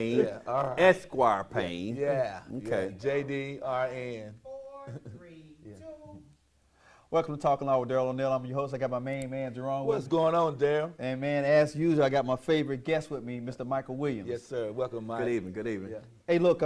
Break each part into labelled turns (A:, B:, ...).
A: Yeah, all right.
B: Esquire Payne.
A: Yeah.
B: Okay.
A: Yeah. JDRN.
C: 4, 3, 2.
D: Welcome to Talking Law with Darrell O'Neill. I'm your host. I got my main man, Jerome.
A: What's going on, Darrell?
D: And man, as usual, I got my favorite guest with me, Mr. Michael Williams.
A: Yes, sir. Welcome, Mike.
B: Good evening. Good evening.
A: Yeah.
D: Hey, look,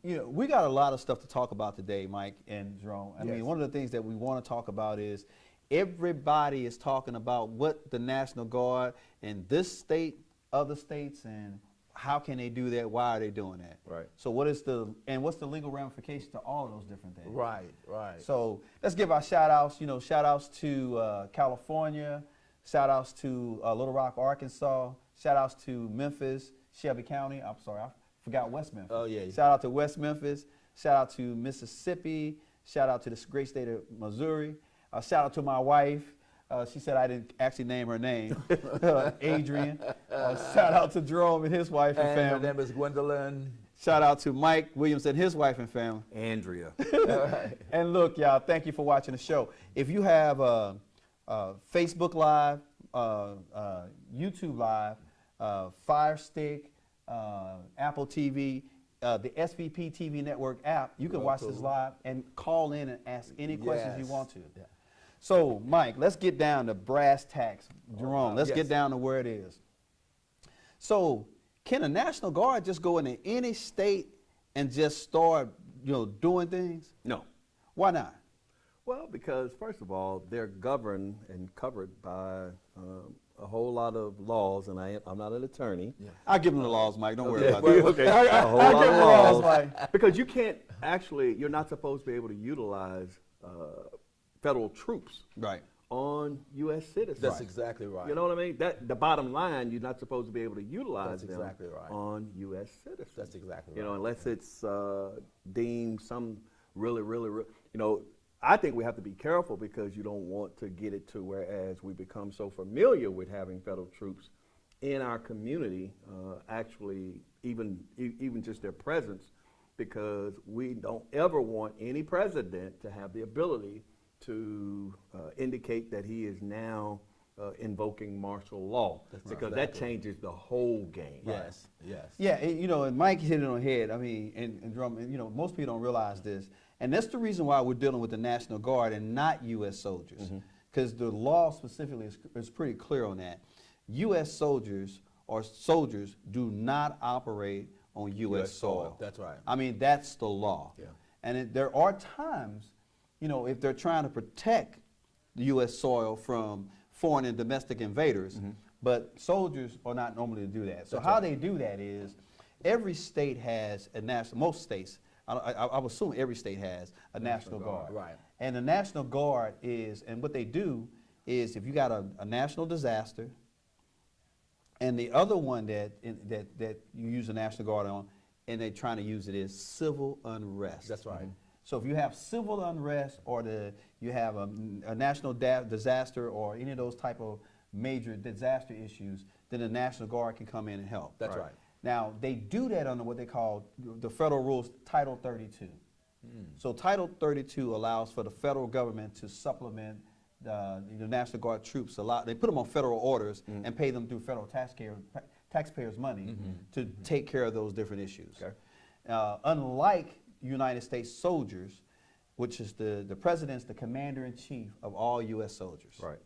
D: we got a lot of stuff to talk about today, Mike and Jerome. I mean, one of the things that we want to talk about is everybody is talking about what the National Guard in this state, other states, and how can they do that? Why are they doing that?
B: Right.
D: So what's the legal ramification to all of those different things?
A: Right, right.
D: So let's give our shout outs, shout outs to California, shout outs to Little Rock, Arkansas, shout outs to Memphis, Shelby County. I'm sorry, I forgot West Memphis.
A: Oh, yeah.
D: Shout out to West Memphis, shout out to Mississippi, shout out to this great state of Missouri, shout out to my wife. She said I didn't actually name her name, Adrian. Shout out to Jerome and his wife and family.
A: Her name is Gwendolyn.
D: Shout out to Mike Williams and his wife and family.
B: Andrea.
D: And look, y'all, thank you for watching the show. If you have Facebook Live, YouTube Live, Fire Stick, Apple TV, the SVP TV Network app, you can watch this live and call in and ask any questions you want to.
A: Yeah.
D: So, Mike, let's get down to brass tacks. Jerome, let's get down to where it is. So, can a National Guard just go into any state and just start, doing things?
B: No.
D: Why not?
B: Well, because first of all, they're governed and covered by a whole lot of laws, and I'm not an attorney.
A: Yeah.
D: I'll give them the laws, Mike. Don't worry about that.
B: Okay.
D: A
B: whole lot of laws,
D: Mike.
B: because you can't you're not supposed to be able to utilize federal troops
D: Right.
B: on U.S. citizens.
A: That's exactly right.
B: You know what I mean? That the bottom line, you're not supposed to be able to utilize
A: That's
B: them
A: exactly right.
B: on U.S. citizens.
A: That's exactly right.
B: Unless it's deemed some really, I think we have to be careful because you don't want to get it to whereas we become so familiar with having federal troops in our community, actually even just their presence, because we don't ever want any president to have the ability to indicate that he is now invoking martial law, because that changes the whole game.
A: Yes, yes.
D: Yeah, and Mike hit it on the head. I mean, and Drum, most people don't realize this. And that's the reason why we're dealing with the National Guard and not U.S. soldiers. Because the law specifically is pretty clear on that. U.S. soldiers or soldiers do not operate on U.S. soil.
A: That's right.
D: I mean, that's the law.
A: Yeah.
D: And there are times, if they're trying to protect the U.S. soil from foreign and domestic invaders, but soldiers are not normally to do that. So how they do that is every state has a most states, I would assume every state has a National Guard.
A: Right.
D: And the National Guard is, and what they do is if you got a national disaster, and the other one that you use the National Guard on, and they're trying to use it is civil unrest.
A: That's right.
D: So if you have civil unrest or you have a national disaster or any of those type of major disaster issues, then the National Guard can come in and help.
A: That's right.
D: Now, they do that under what they call the federal rules, Title 32. So Title 32 allows for the federal government to supplement the National Guard troops. They put them on federal orders and pay them through federal taxpayers' money to take care of those different issues. Okay. Unlike United States soldiers, which is the president's the commander-in-chief of all U.S. soldiers.
B: Right.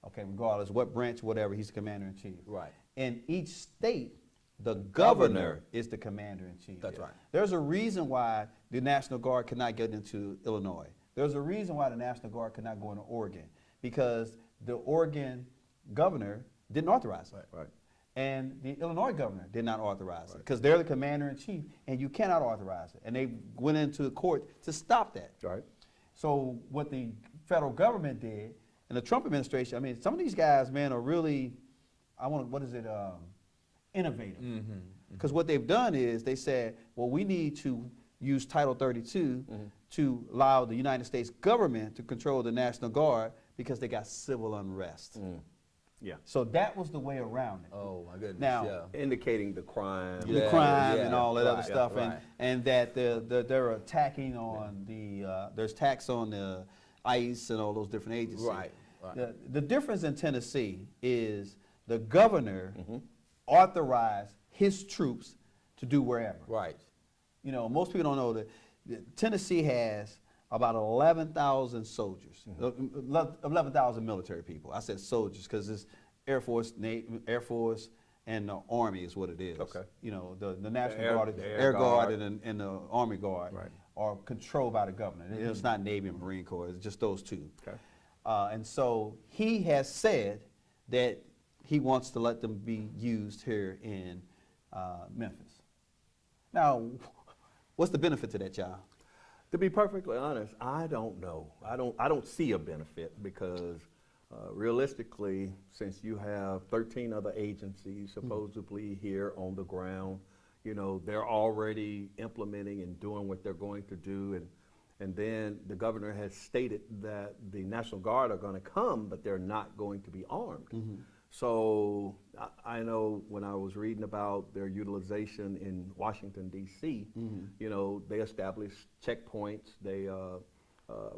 D: Okay, regardless what branch, whatever, he's the commander-in-chief.
A: Right.
D: In each state, the governor is the commander-in-chief.
A: That's right.
D: There's a reason why the National Guard cannot get into Illinois. There's a reason why the National Guard cannot go into Oregon, because the Oregon governor didn't authorize it.
B: Right.
D: And the Illinois governor did not authorize it, because they're the commander-in-chief, and you cannot authorize it. And they went into the court to stop that.
B: Right.
D: So what the federal government did, and the Trump administration, I mean, some of these guys, man, are really, innovative. Because what they've done is they said, well, we need to use Title 32 to allow the United States government to control the National Guard because they got civil unrest.
B: Yeah.
D: So that was the way around it.
A: Oh, my goodness.
D: Now,
B: Indicating the crime.
D: the crime and all that
A: right,
D: other stuff,
A: right.
D: and that they're attacking on there's tax on the ICE and all those different agencies.
A: Right.
D: The difference in Tennessee is the governor authorized his troops to do wherever.
A: Right.
D: You know, most people don't know that Tennessee has about 11,000 soldiers, 11,000 military people. I said soldiers because it's Air Force, Air Force, and the Army is what it is.
B: Okay.
D: You know, the National
B: Air-
D: Guard,
B: the
D: Air Guard, and the Army Guard
B: Right.
D: are controlled by the government. It's not Navy and Marine Corps. It's just those two.
B: Okay.
D: And so he has said that he wants to let them be used here in Memphis. Now, what's the benefit to that, y'all?
B: To be perfectly honest, I don't know. I don't see a benefit because realistically, since you have 13 other agencies supposedly here on the ground, you know, they're already implementing and doing what they're going to do, and then the governor has stated that the National Guard are going to come, but they're not going to be armed. So I know when I was reading about their utilization in Washington, D.C., you know, they established checkpoints. They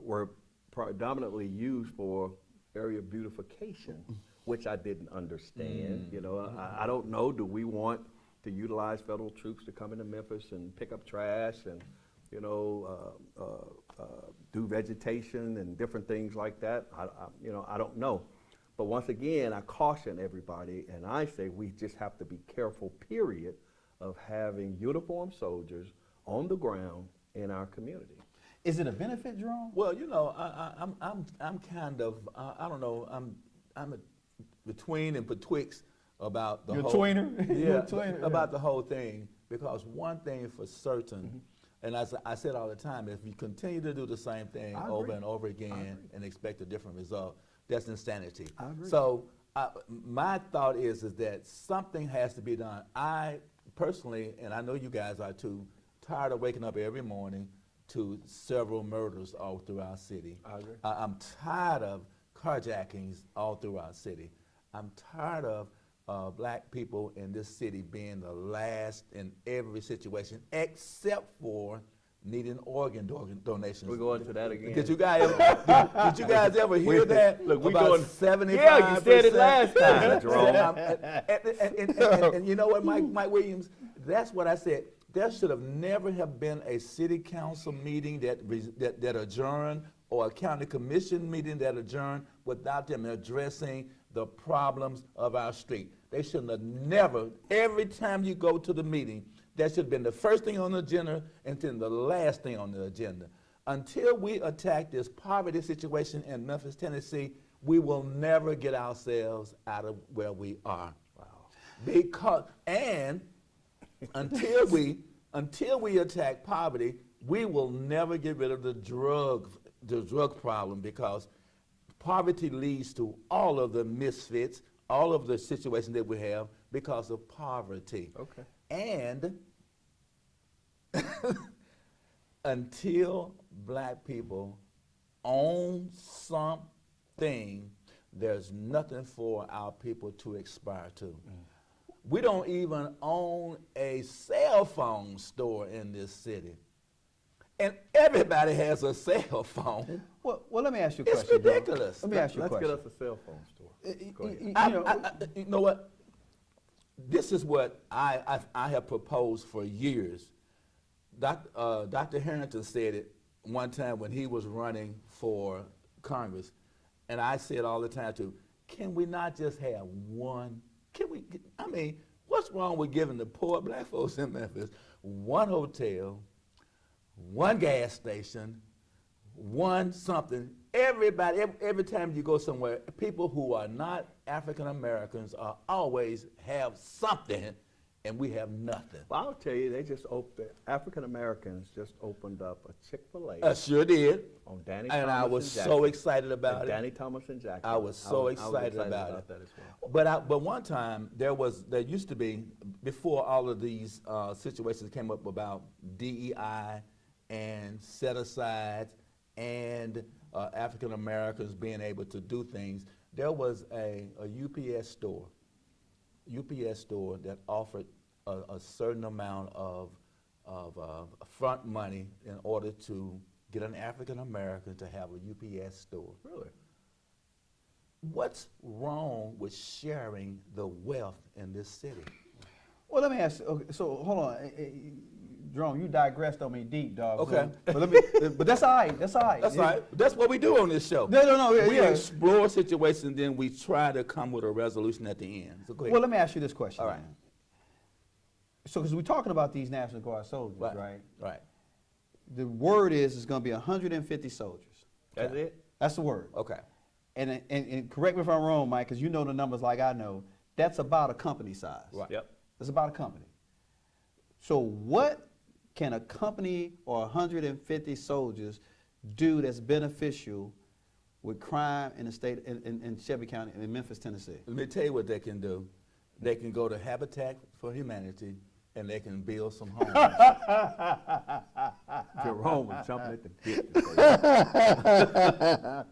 B: were predominantly used for area beautification, which I didn't understand. You know, I don't know, do we want to utilize federal troops to come into Memphis and pick up trash and, you know, do vegetation and different things like that? You know, I don't know. But once again, I caution everybody, and I say we just have to be careful, period, of having uniformed soldiers on the ground in our community.
D: Is it a benefit, Jerome?
A: Well, you know, I'm kind of I don't know, I'm between and betwixt about the
D: You're a
A: whole
D: tweener?
A: yeah,
D: You're a tweener,
A: about the whole thing, because one thing for certain, and as I said all the time, if you continue to do the same thing
B: I
A: over
B: agree.
A: and over again and expect a different result, that's insanity.
B: I agree.
A: So my thought is that something has to be done. I personally, and I know you guys are too, tired of waking up every morning to several murders all through our city.
B: I agree.
A: I'm tired of carjackings all through our city. I'm tired of black people in this city being the last in every situation, except for needing organ donations.
B: We're going to that again.
A: Did you guys ever hear that?
B: Look, we
A: about
B: going
A: 75%?
B: Yeah, you said it last time, Jerome.
A: And you know what, Mike Williams? That's what I said. There should have never have been a city council meeting that adjourned, or a county commission meeting that adjourned without them addressing the problems of our street. They shouldn't have never, every time you go to the meeting, that should have been the first thing on the agenda and then the last thing on the agenda. Until we attack this poverty situation in Memphis, Tennessee, we will never get ourselves out of where we are. Wow. Because, and until we attack poverty, we will never get rid of the drug problem, because poverty leads to all of the misfits, all of the situations that we have because of poverty.
B: Okay.
A: And until black people own something, there's nothing for our people to aspire to. We don't even own a cell phone store in this city. And everybody has a cell phone.
D: Well, let me ask you a
A: It's
D: question. Jerome.
A: ridiculous.
D: Let me ask you a
B: Let's
D: question.
B: get us a cell phone store. Go ahead.
A: You know what? This is what I have proposed for years. Dr. Harrington said it one time when he was running for Congress, and I said all the time too, can we not just have one? I mean, what's wrong with giving the poor black folks in Memphis one hotel, one gas station, one something? Everybody, every time you go somewhere, people who are not African Americans are always have something, and we have nothing.
B: Well, I'll tell you, African Americans just opened up a Chick-fil-A
A: Sure did.
B: on Danny
A: And
B: Thomas
A: I was
B: and
A: so
B: Jackson.
A: excited about it.
B: Danny Thomas and Jackson.
A: I was so excited about it.
B: that as well.
A: But one time there used to be, before all of these situations came up about DEI and set asides and African Americans being able to do things, there was a UPS store that offered a certain amount of front money in order to get an African American to have a UPS store.
B: Really?
A: What's wrong with sharing the wealth in this city?
D: Well, let me ask. Okay, so hold on, Jerome. You digressed on me deep, dog.
A: Okay.
D: So, but that's all right. That's all right.
A: That's right. That's what we do on this show.
D: No.
A: We
D: Yeah.
A: explore situations, then we try to come with a resolution at the end. So go ahead.
D: Well, let me ask you this question.
A: All right.
D: man. So, because we're talking about these National Guard soldiers, right?
A: Right.
D: The word is it's going to be 150 soldiers.
B: That's it?
D: That's the word.
A: Okay.
D: And correct me if I'm wrong, Mike, because you know the numbers like I know. That's about a company size.
A: Right.
B: Yep.
D: That's about a company. So what can a company or 150 soldiers do that's beneficial with crime in the state, in Shelby County, in Memphis, Tennessee?
A: Let me tell you what they can do. They can go to Habitat for Humanity and they can build some homes.
B: Jerome was jumping at the bit to say that.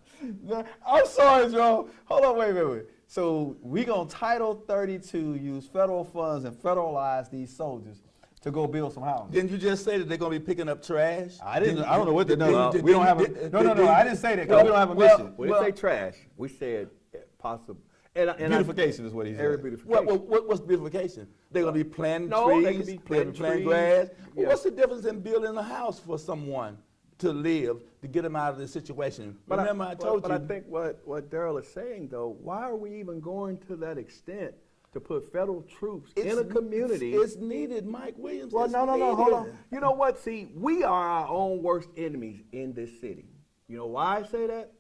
D: I'm sorry, Joe. Hold on, wait. So we gonna Title 32 use federal funds and federalize these soldiers to go build some houses.
A: Didn't you just say that they're going to be picking up trash?
D: I don't know what they
A: did-
D: know.
A: did-
D: We don't have
A: did-
D: a no. I didn't say that because we don't have a mission.
B: We didn't say trash. We said possible. And
D: Beautification is what he
B: Area
D: said.
B: beautification.
A: What's beautification? They're going to be planting
B: No,
A: trees.
B: they could be planting trees.
A: grass. Well,
B: Yeah.
A: what's the difference in building a house for someone to live, to get them out of this situation? Remember, I told
B: but
A: you.
B: I think what Darrell is saying, though, why are we even going to that extent to put federal troops in a community?
A: It's needed, Mike Williams.
B: Well,
A: it's
B: no, hold
A: needed.
B: on. You know what? See, we are our own worst enemies in this city. You know why I say that?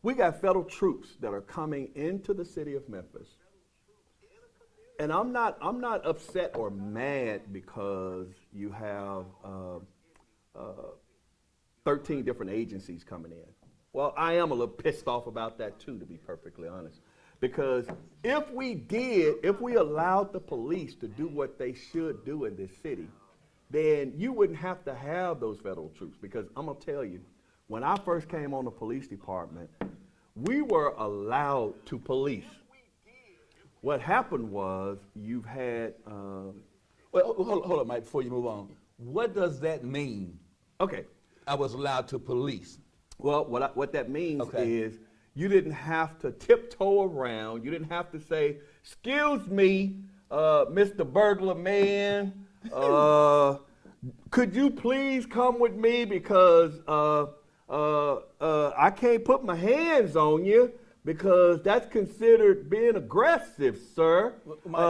B: We got federal troops that are coming into the city of Memphis. And I'm not upset or mad because you have 13 different agencies coming in. Well, I am a little pissed off about that too, to be perfectly honest. Because if we allowed the police to do what they should do in this city, then you wouldn't have to have those federal troops. Because I'm gonna tell you, when I first came on the police department, we were allowed to police. What happened was you've had,
A: Well, hold on, Mike, before you move on. What does that mean?
B: okay,
A: I was allowed to police.
B: well, what that means
A: Okay.
B: is you didn't have to tiptoe around. You didn't have to say, "Excuse me, Mr. Burglar Man, could you please come with me because I can't put my hands on you because that's considered being aggressive, sir.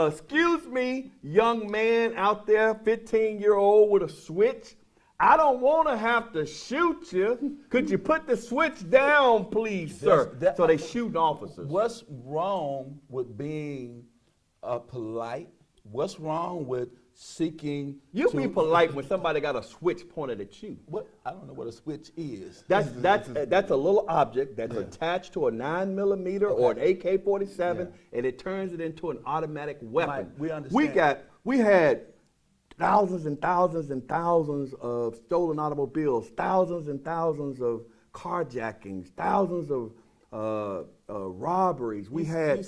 B: Excuse me, young man out there, 15-year-old with a switch. I don't want to have to shoot you. Could you put the switch down, please, sir?" So they shooting officers.
A: What's wrong with being polite? What's wrong with seeking?
B: You
A: to-
B: be polite when somebody got a switch pointed at you.
A: What? I don't know what a switch is.
B: That's a little object that's attached to a 9mm or an AK-47, and it turns it into an automatic weapon.
A: Mike, we understand.
B: We had thousands and thousands and thousands of stolen automobiles, thousands and thousands of carjackings, thousands of robberies. We had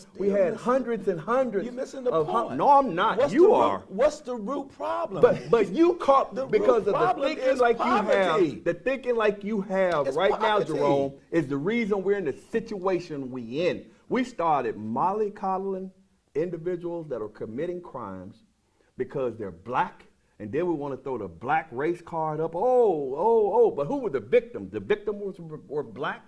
B: hundreds and hundreds.
A: You're missing the
B: of
A: point.
B: No, I'm not.
A: What's
B: You
A: the
B: are.
A: What's the root problem?
B: But you caught
A: The root
B: because of the
A: problem
B: thinking
A: is
B: like
A: poverty.
B: you have. The thinking like you have
A: It's
B: right now,
A: poverty.
B: Jerome, is the reason we're in the situation we in. We started mollycoddling individuals that are committing crimes because they're black, and then we want to throw the black race card up. Oh! But who were the victims? The victims were black.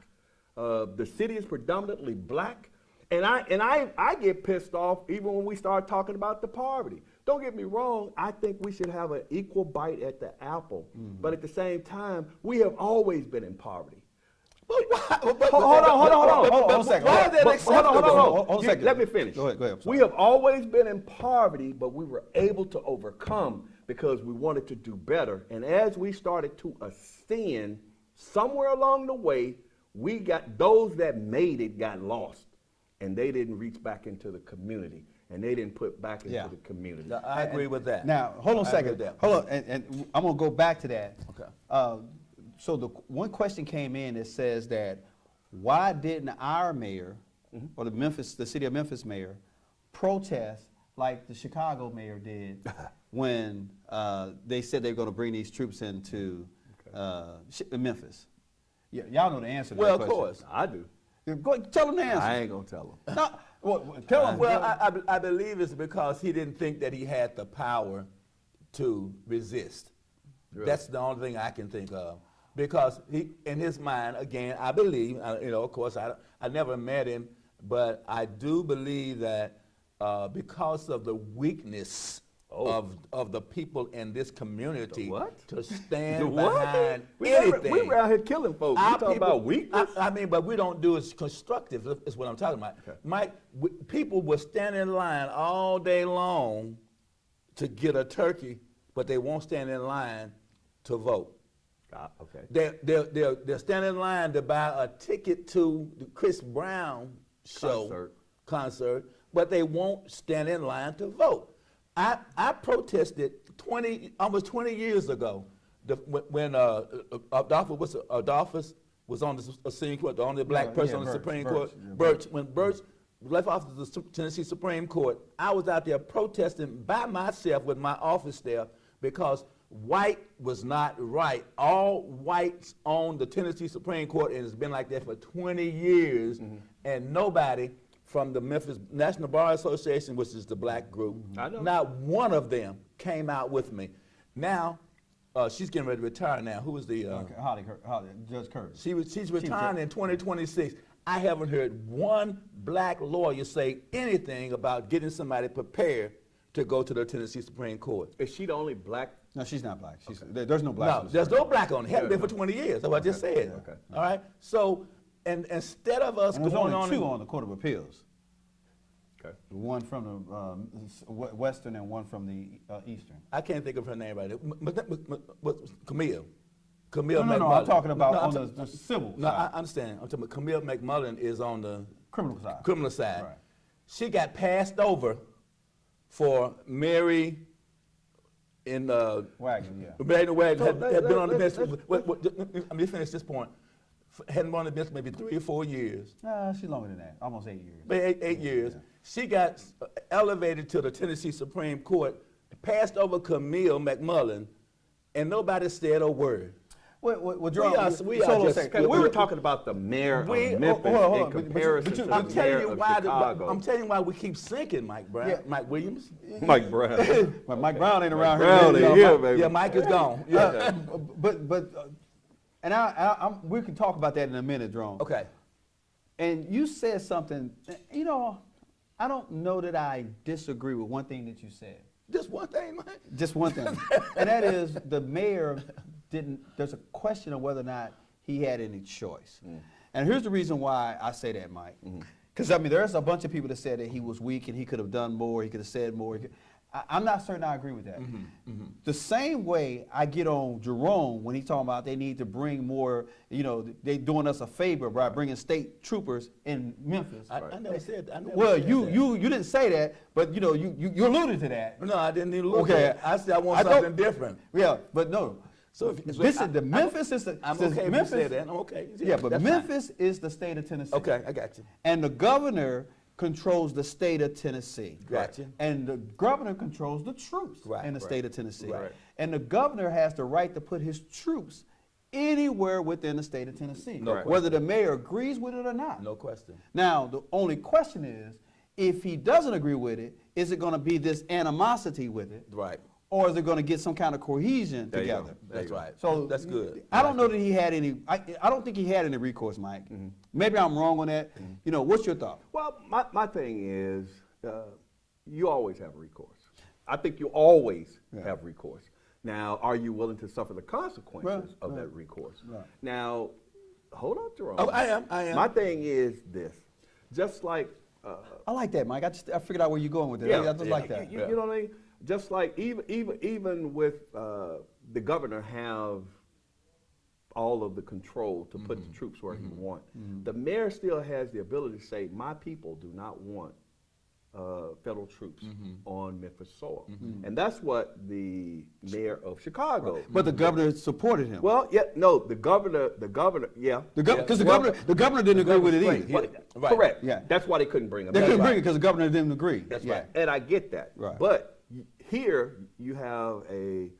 B: The city is predominantly black. And I get pissed off even when we start talking about the poverty. Don't get me wrong, I think we should have an equal bite at the apple. But at the same time, we have always been in poverty. Hold on
D: a second.
B: Why is that acceptable?
D: Hold on a second.
B: Let me finish.
D: Go ahead, I'm sorry.
B: We have always been in poverty, but we were able to overcome because we wanted to do better. And as we started to ascend, somewhere along the way, we got those that made it got lost, and they didn't reach back into the community, and they didn't put back into the community.
A: Now, I agree with that.
D: Now, hold on a
A: I agree
D: second.
A: with that.
D: Hold on, and I'm gonna go back to that.
A: Okay.
D: So the one question came in that says that why didn't our mayor or the city of Memphis mayor protest like the Chicago mayor did when they said they were going to bring these troops into Memphis? Y'all know the answer to
A: Well,
D: that
A: of
D: question.
A: course.
B: I do.
D: Go tell them the answer.
B: I ain't gonna tell them.
D: No, Tell him.
A: Well, I believe it's because he didn't think that he had the power to resist.
B: Really?
A: That's the only thing I can think of. Because he, in his mind, again, I believe, of course, I never met him, but I do believe that because of the weakness of the people in this community to stand behind anything.
B: We were out here killing folks. You talking about weakness?
A: I mean, but we don't do it constructive, is what I'm talking about.
B: Okay.
A: Mike, people will stand in line all day long to get a turkey, but they won't stand in line to vote.
B: Okay.
A: They're standing in line to buy a ticket to the Chris Brown concert, but they won't stand in line to vote. I protested almost 20 years ago when Adolphus was on the Supreme Court, the only black person on the Supreme Court. When Birch left office of the Tennessee Supreme Court, I was out there protesting by myself with my office staff because white was not right. All whites own the Tennessee Supreme Court, and it's been like that for 20 years, and nobody from the Memphis National Bar Association, which is the black group, not one of them came out with me. Now, she's getting ready to retire now. Who is the?
D: Holly, Judge Curtis.
A: She's retiring in 2026. I haven't heard one black lawyer say anything about getting somebody prepared to go to the Tennessee Supreme Court.
B: Is she the only black?
D: No, she's not black. There's no black.
A: No, there's no black on it. Hasn't been for 20 years. That's what I just said.
B: Okay.
A: All right. So, and instead of us
D: there's
A: going
D: only
A: on
D: two on the Court of Appeals.
B: Okay.
D: One from the Western and one from the Eastern.
A: I can't think of her name right now. Camille. Camille
D: No,
A: McMullen.
D: I'm talking about on the civil
A: No,
D: side.
A: I understand. I'm talking about Camille McMullen is on the
D: criminal side.
A: Right. She got passed over for Mary in
D: Wagon, yeah.
A: Mary Wagon had been on the bench. Let me finish this point. Hadn't been on the bench maybe 3 or 4 years.
D: She's longer than that, almost 8 years.
A: Eight years. Yeah. She got elevated to the Tennessee Supreme Court, passed over Camille McMullen, and nobody said a word.
B: We were talking about the mayor of Memphis in comparison to the mayor of Chicago.
A: I'm telling you why we keep sinking Mike Brown,
D: Yeah.
A: Mike Williams.
B: Mike Brown.
D: But Mike Brown ain't around
B: Brown
D: here.
B: ain't here, baby.
A: Yeah, Mike is gone. Yeah.
D: We can talk about that in a minute, Jerome.
A: Okay.
D: And you said something, I don't know that I disagree with one thing that you said.
A: Just one thing, Mike?
D: Just one thing. And that is the mayor there's a question of whether or not he had any choice. And here's the reason why I say that, Mike. Because, there's a bunch of people that said that he was weak and he could have done more, he could have said more. I'm not certain I agree with that. The same way I get on Jerome when he's talking about they need to bring more, they doing us a favor by bringing state troopers in Memphis.
A: I never said that.
D: You didn't say that, but you alluded to that.
A: No, I didn't even look
D: at
A: it. I said I want something different.
D: Yeah, but no.
A: So
D: Memphis is the.
A: I'm okay if you say that. I'm okay.
D: Yeah, but Memphis is the state of Tennessee.
A: Okay, I got you.
D: And the governor controls the state of Tennessee.
A: Gotcha.
D: And the governor controls the troops in the state of Tennessee.
A: Right.
D: And the governor has the right to put his troops anywhere within the state of Tennessee, whether the mayor agrees with it or not.
A: No question.
D: Now, the only question is, if he doesn't agree with it, is it going to be this animosity with it?
A: Right.
D: Or is it going to get some kind of cohesion together?
A: That's right.
D: So
A: that's good.
D: I don't know that he had any. I don't think he had any recourse, Mike. Maybe I'm wrong on that. What's your thought?
B: Well, my thing is, you always have recourse. I think you always have recourse. Now, are you willing to suffer the consequences of that recourse? Right. Now, hold on, Jerome.
A: Oh, I am.
B: My thing is this: just like
D: I like that, Mike. I figured out where you're going with it. I just like that.
B: You know what I mean? Just like even with the governor have all of the control to put the troops where he wants, the mayor still has the ability to say, my people do not want federal troops on Memphis soil. And that's what the mayor of Chicago.
D: But the governor supported him.
B: Well, the governor, yeah.
D: Because the governor didn't agree with it either.
B: Right. Correct. Yeah. That's why they couldn't bring him.
D: They couldn't bring it because the governor didn't agree.
A: That's right.
B: And I get that.
D: Right.
B: But here you have a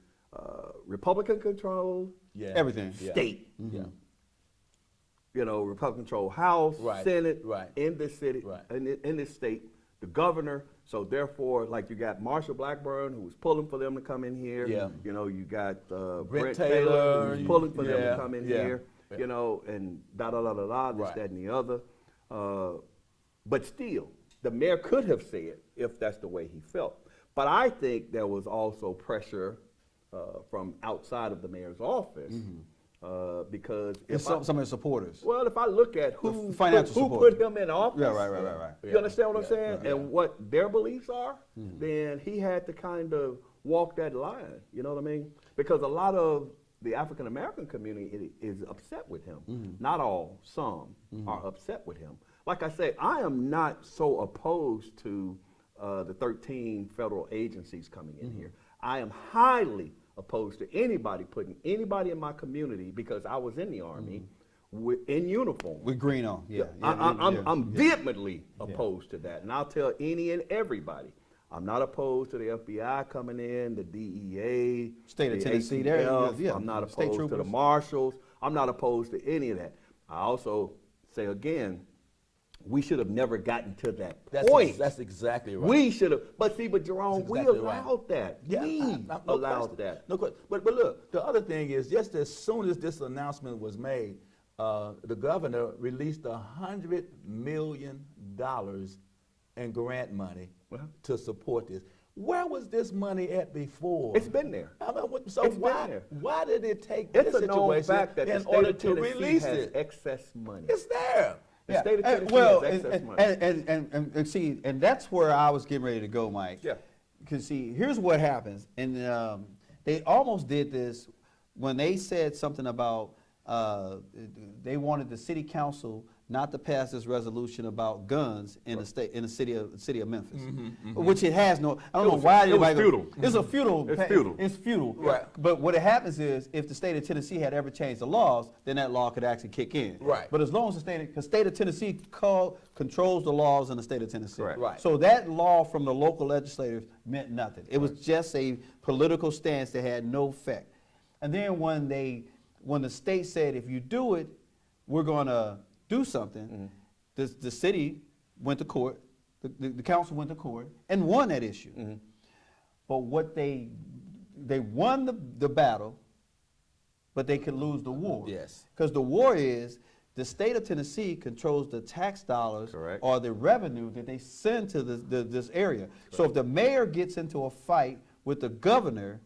B: Republican-controlled
D: everything
B: state. Republican-controlled House,
A: Right,
B: Senate,
A: right.
B: in this city,
A: Right.
B: in this state, the governor. So therefore, like you got Marsha Blackburn, who was pulling for them to come in here.
A: Yeah.
B: You got
A: Brent
B: Taylor,
A: Taylor,
B: who was pulling for them
A: yeah,
B: to come in
A: yeah,
B: here.
A: yeah.
B: And da-da-da-da-da, this,
A: Right.
B: that, and the other. But still, the mayor could have said if that's the way he felt. But I think there was also pressure from outside of the mayor's office because
D: It's some of his supporters.
B: well, if I look at who
D: financial
B: who
D: support.
B: put him in office,
D: Yeah, right.
B: you understand what I'm
A: Yeah,
B: saying, and what their beliefs are, then he had to kind of walk that line. You know what I mean? Because a lot of the African American community is upset with him. Not all, some are upset with him. Like I say, I am not so opposed to the 13 federal agencies coming in here. I am highly opposed to anybody putting anybody in my community, because I was in the Army, in uniform.
D: With green on, yeah.
B: I'm vehemently opposed to that, and I'll tell any and everybody. I'm not opposed to the FBI coming in, the DEA,
D: State of
B: the
D: Tennessee,
B: ATF.
D: yeah,
B: I'm not
D: state
B: opposed to the
D: troopers.
B: marshals. I'm not opposed to any of that. I also say again, we should have never gotten to that point.
A: That's exactly right.
B: We should have, but Jerome,
A: That's
B: we
A: exactly right.
B: allowed that.
A: Yeah,
B: We
A: no
B: allowed
A: question.
B: that.
A: No question. But look, the other thing is, just as soon as this announcement was made, the governor released $100 million in grant money to support this. Where was this money at before?
B: It's been there.
A: I mean, so
B: It's been
A: why
B: there.
A: why did it take
B: It's
A: this
B: a known
A: situation
B: fact that the
A: in
B: state
A: order
B: of
A: to
B: Tennessee
A: release
B: has
A: it?
B: excess money.
A: It's there.
B: The state of Tennessee
D: well,
B: has excess money.
D: and see, and that's where I was getting ready to go, Mike.
B: Yeah.
D: Because see, here's what happens, and they almost did this when they said something about they wanted the city council not to pass this resolution about guns in the state, in the city of Memphis, which it has no. I don't know why
B: it was
D: anybody.
B: futile.
D: It's a futile.
B: It's futile.
D: It's futile.
A: Right.
D: But what happens is, if the state of Tennessee had ever changed the laws, then that law could actually kick in.
A: Right.
D: But as long as the state of Tennessee controls the laws in the state of Tennessee.
B: Correct.
A: Right.
D: So that law from the local legislators meant nothing. It was just a political stance that had no effect. And then when the state said, if you do it, we're going to do something, the city went to court, the council went to court and won that issue. But what they won the battle, but they could lose the war.
A: Yes.
D: Because the war is, the state of Tennessee controls the tax dollars
B: Correct.
D: or the revenue that they send to this area. So if the mayor gets into a fight with the governor,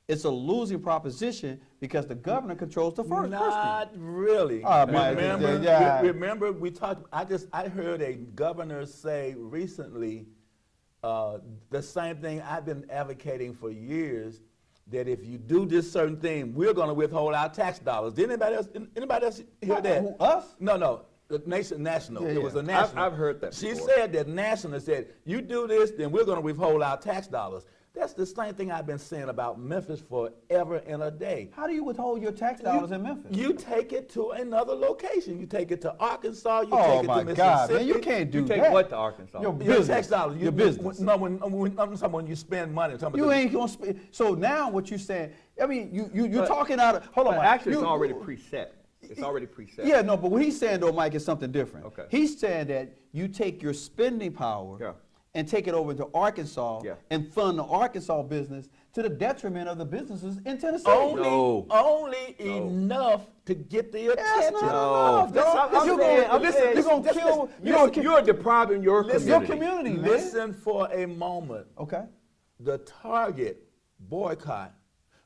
D: it's a losing proposition because the governor controls the first
A: Not really.
D: Mike,
A: Remember, we talked. I heard a governor say recently the same thing I've been advocating for years. That if you do this certain thing, we're going to withhold our tax dollars. Did anybody else hear that?
D: Us?
A: No. The national.
D: Yeah,
A: It was
D: yeah.
A: a national.
B: I've heard that
A: She
B: before.
A: said that national said, you do this, then we're going to withhold our tax dollars. That's the same thing I've been saying about Memphis forever and a day.
D: How do you withhold your tax dollars in Memphis?
A: You take it to another location. You take it to Arkansas. You
D: Oh
A: take it
D: my
A: to Mississippi.
D: God, man! You can't do
B: You take
D: that.
B: what to Arkansas?
D: Your
A: Your
D: business.
A: tax dollars.
D: Your business.
A: No, I'm talking when you spend money. I'm talking
D: You
A: about
D: ain't gonna spend. So now what you saying? I mean, you're
B: But-
D: talking out of. Hold on,
B: But
D: Mike.
B: actually, it's
D: You-
B: already preset. It's already preset.
D: Yeah, no, but what he's saying though, Mike, is something different.
B: Okay.
D: He's saying that you take your spending power
B: Yeah.
D: and take it over to Arkansas
B: Yeah.
D: and fund the Arkansas business to the detriment of the businesses in Tennessee.
A: only
B: No.
A: enough to get the
D: That's
A: attention.
D: not enough.
B: You're depriving your
D: It's
B: community.
D: your community, man.
A: Listen for a moment.
D: Okay.
A: The Target boycott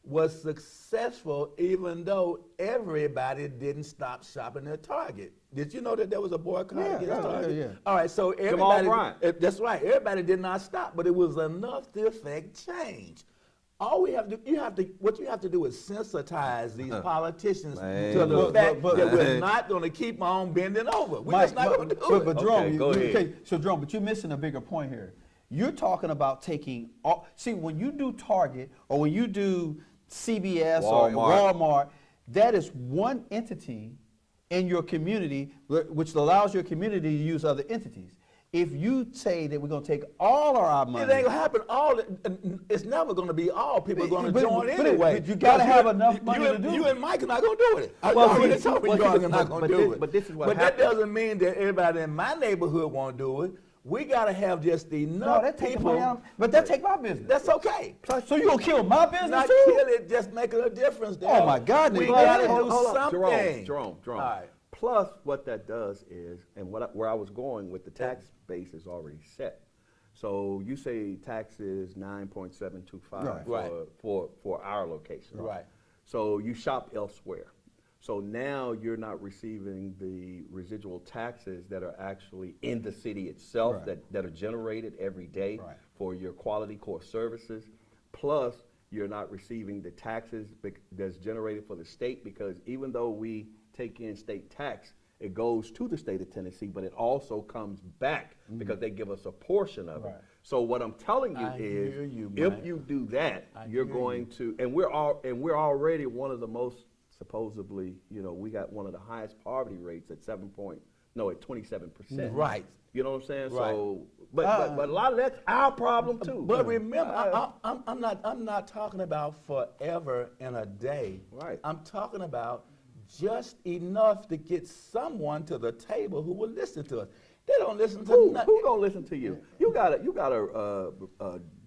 A: was successful even though everybody didn't stop shopping at Target. Did you know that there was a boycott
D: Yeah,
A: against
D: yeah,
A: Target?
D: yeah.
A: All right, so
B: Jamal
A: everybody,
B: Bryant.
A: that's right, everybody did not stop, but it was enough to affect change. All we have to, what you have to do is sensitize these politicians
B: Man.
A: to the fact
D: But-
A: that we're not going to keep on bending over. We're just not going to do it.
D: But Jerome,
B: Okay, go ahead.
D: okay, so Jerome, but you're missing a bigger point here. You're talking about taking all, see, when you do Target or when you do CVS or Walmart, that is one entity in your community, which allows your community to use other entities. if you say that we're going to take all of our money.
A: It ain't gonna happen. It's never gonna be all people are gonna
D: But-
A: join
D: but
A: anyway.
D: you gotta
A: Because
D: have
A: you-
D: enough money
A: you
D: to do
A: You
D: it.
A: and Mike are not gonna do it. I
B: Well,
A: already
B: see,
A: told you
B: well,
A: guys
B: see,
A: are not
B: but
A: gonna do it.
B: but this is what
A: But that
B: happens.
A: doesn't mean that everybody in my neighborhood won't do it. We gotta have just
D: No,
A: enough
D: that take the
A: people.
D: money out. But that take my business.
A: That's okay.
D: So you gonna kill my business
A: Not
D: too?
A: kill it, just making a difference.
D: Oh,
A: Darrell.
D: my God,
A: we
D: nigga.
A: gotta
D: Hold
A: do
B: on,
A: something.
B: Jerome.
A: All right.
B: Plus, what that does is, and where I was going with the tax base is already set. So you say tax is 9.725
A: Right.
B: for our location.
A: Right.
B: So you shop elsewhere. So now you're not receiving the residual taxes that are actually in the city itself,
D: Right.
B: that are generated every day
D: Right.
B: for your quality core services. Plus, you're not receiving the taxes that's generated for the state, because even though we take in state tax, it goes to the state of Tennessee, but it also comes back because they give us a portion of it.
D: Right.
B: So what I'm telling you
A: I
B: is,
A: hear you,
B: if
A: Mike.
B: you do that,
A: I
B: you're
A: hear
B: going to, and we're already one of the most, supposedly, we got one of the highest poverty rates at 27%.
A: Right.
B: You know what I'm saying?
A: Right.
B: So, but a lot of that's our problem too.
A: But remember, I'm not talking about forever and a day.
B: Right.
A: I'm talking about just enough to get someone to the table who will listen to us. They don't listen to
B: Who
A: nothing.
B: gonna listen to you? You got a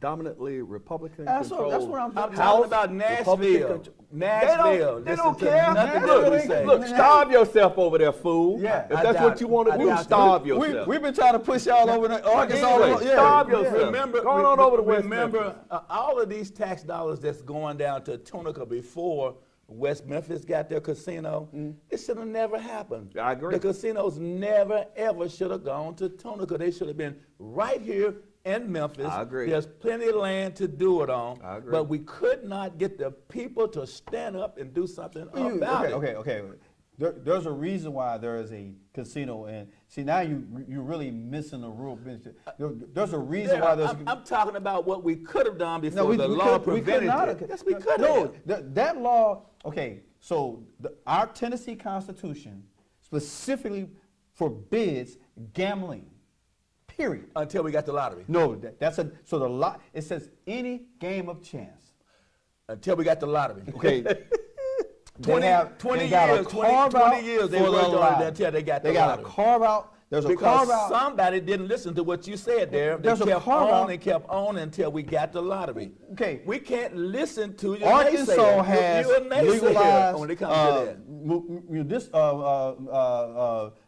B: dominantly Republican
D: That's
B: controlled
D: what I'm
A: I'm
D: House,
A: talking about Nashville. Nashville.
B: They
A: Listen
B: don't
A: to
B: care.
A: nothing
B: Look,
A: that we say.
B: look, starve yourself over there, fool.
D: Yeah,
B: if
A: I
B: that's
A: doubt
B: what you
A: it.
B: want
A: I
B: to do,
A: doubt it.
B: starve yourself.
D: We've been trying to push y'all over the Arkansas.
B: Anyway,
D: Yeah.
B: starve yourself.
A: Remember,
B: Going on over to West
A: remember
B: Memphis.
A: all of these tax dollars that's going down to Tunica before West Memphis got their casino. It should have never happened.
B: I agree.
A: The casinos never ever should have gone to Tunica. They should have been right here in Memphis.
B: I agree.
A: There's plenty of land to do it on.
B: I agree.
A: But we could not get the people to stand up and do something about it.
D: Okay. There's a reason why there is a casino, and see now you're really missing the real business. There's a reason why there's.
A: I'm talking about what we could have done before
D: we
A: the
D: could-
A: law
D: we could
A: prevented
D: not
A: it.
D: have.
A: Yes, we could
D: No,
A: have.
D: that law. Okay, so our Tennessee Constitution specifically forbids gambling. Period.
A: Until we got the lottery.
D: No, so the law. It says any game of chance.
A: Until we got the lottery.
D: Okay.
A: 20
D: they got
A: 20
D: a
A: years, 20
D: carve out
A: years they
D: for the
A: worked on it
D: lottery.
A: until they got the
D: They got
A: lottery.
D: a carve out. There's a
A: Because
D: carve out.
A: somebody didn't listen to what you said there. They
D: There's a
A: kept
D: carve
A: on
D: out.
A: and kept on until we got the lottery.
D: Okay.
A: We can't listen to you.
D: Arkansas has
A: You're a naysayer
D: legalized
A: when it comes to that.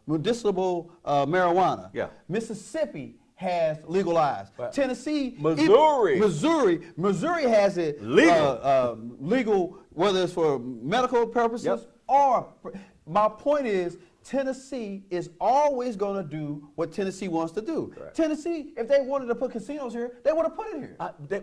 D: municipal marijuana.
B: Yeah.
D: Mississippi has legalized.
A: Right.
D: Tennessee,
B: Missouri.
D: Missouri has it
B: Legal.
D: legal, whether it's for medical purposes
B: Yep.
D: or. My point is, Tennessee is always going to do what Tennessee wants to do.
B: Correct.
D: Tennessee, if they wanted to put casinos here, they would have put it here.